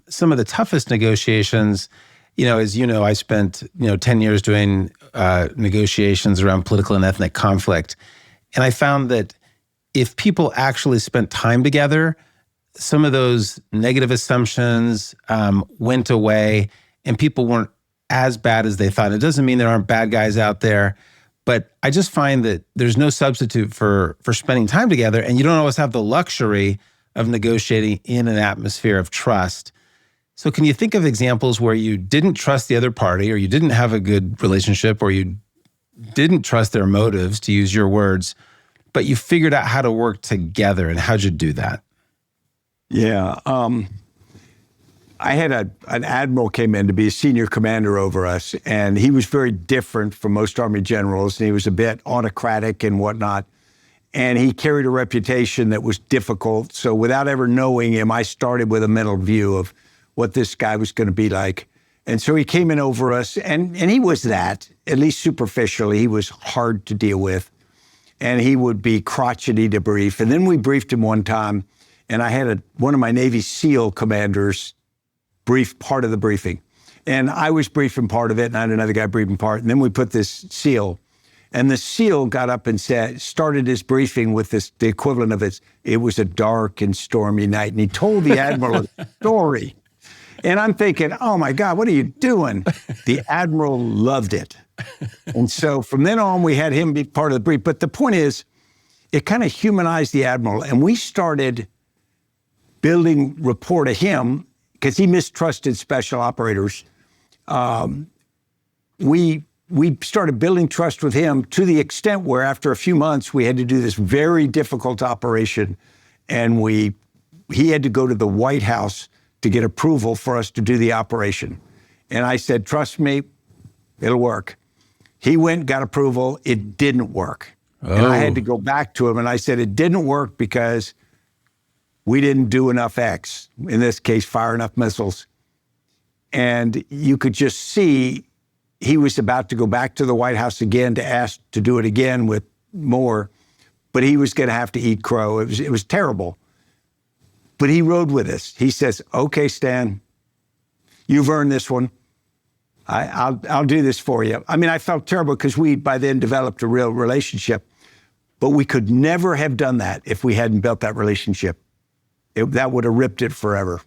Some of the toughest negotiations, as you know, I spent 10 years doing negotiations around political and ethnic conflict. And I found that if people actually spent time together, some of those negative assumptions went away and people weren't as bad as they thought. It doesn't mean there aren't bad guys out there, but I just find that there's no substitute for spending time together, and you don't always have the luxury of negotiating in an atmosphere of trust. So can you think of examples where you didn't trust the other party, or you didn't have a good relationship, or you didn't trust their motives, to use your words, but you figured out how to work together, and how'd you do that? Yeah. I had an admiral came in to be a senior commander over us, and he was very different from most Army generals, and he was a bit autocratic and whatnot. And he carried a reputation that was difficult. So without ever knowing him, I started with a mental view of what this guy was going to be like. And so he came in over us, and he was that, at least superficially. He was hard to deal with, and he would be crotchety to brief. And then we briefed him one time, and I had one of my Navy SEAL commanders brief part of the briefing. And I was briefing part of it, and I had another guy briefing part. And then we put this SEAL, and the SEAL got up and started his briefing with the equivalent of it was a dark and stormy night. And he told the Admiral a story. And I'm thinking, oh my God, what are you doing? The Admiral loved it. And so from then on, we had him be part of the brief. But the point is, it kind of humanized the Admiral. And we started building rapport to him because he mistrusted special operators. We started building trust with him to the extent where after a few months, we had to do this very difficult operation. And he had to go to the White House to get approval for us to do the operation. And I said, trust me, it'll work. He went, got approval. It didn't work. Oh. And I had to go back to him and I said, it didn't work because we didn't do enough X, in this case, fire enough missiles. And you could just see he was about to go back to the White House again to ask to do it again with more, but he was going to have to eat crow. It was terrible. But he rode with us. He says, okay, Stan, you've earned this one. I'll do this for you. I mean, I felt terrible because we by then developed a real relationship, but we could never have done that if we hadn't built that relationship. That would have ripped it forever.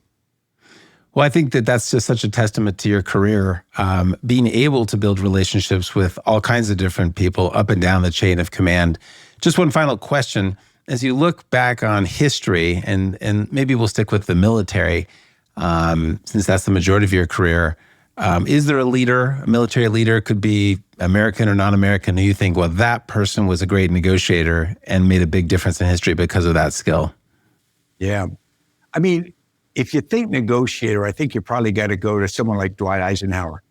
Well, I think that that's just such a testament to your career, being able to build relationships with all kinds of different people up and down the chain of command. Just one final question. As you look back on history, and maybe we'll stick with the military, since that's the majority of your career, is there a leader, a military leader, could be American or non-American, who you think, well, that person was a great negotiator and made a big difference in history because of that skill? Yeah. I mean, if you think negotiator, I think you probably got to go to someone like Dwight Eisenhower,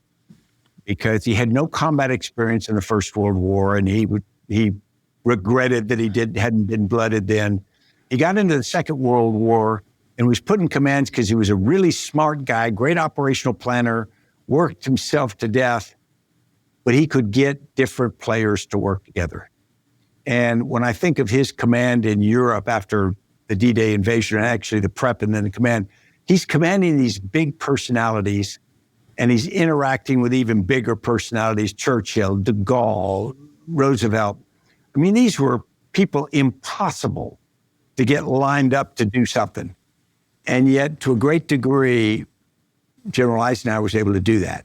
because he had no combat experience in the First World War, and he regretted that he hadn't been blooded then. He got into the Second World War and was put in commands because he was a really smart guy, great operational planner, worked himself to death, but he could get different players to work together. And when I think of his command in Europe after the D-Day invasion, and actually the prep and then the command, he's commanding these big personalities, and he's interacting with even bigger personalities, Churchill, de Gaulle, Roosevelt. I mean, these were people impossible to get lined up to do something. And yet, to a great degree, General Eisenhower was able to do that.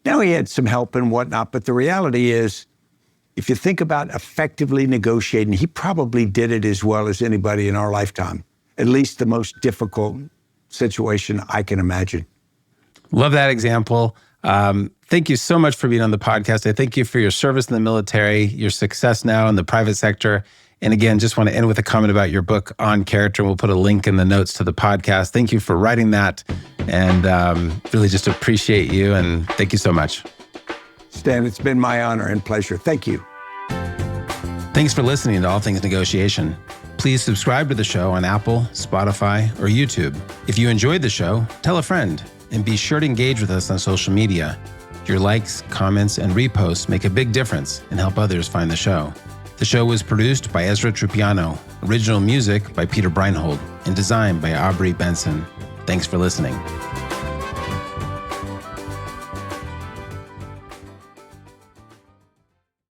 Now, he had some help and whatnot, but the reality is, if you think about effectively negotiating, he probably did it as well as anybody in our lifetime, at least the most difficult situation I can imagine. Love that example. Thank you so much for being on the podcast. I thank you for your service in the military, your success now in the private sector. And again, just want to end with a comment about your book, On Character. We'll put a link in the notes to the podcast. Thank you for writing that, and really just appreciate you, and thank you so much. Stan, it's been my honor and pleasure. Thank you. Thanks for listening to All Things Negotiation. Please subscribe to the show on Apple, Spotify, or YouTube. If you enjoyed the show, tell a friend, and be sure to engage with us on social media. Your likes, comments, and reposts make a big difference and help others find the show. The show was produced by Ezra Trupiano, original music by Peter Breinhold, and designed by Aubrey Benson. Thanks for listening.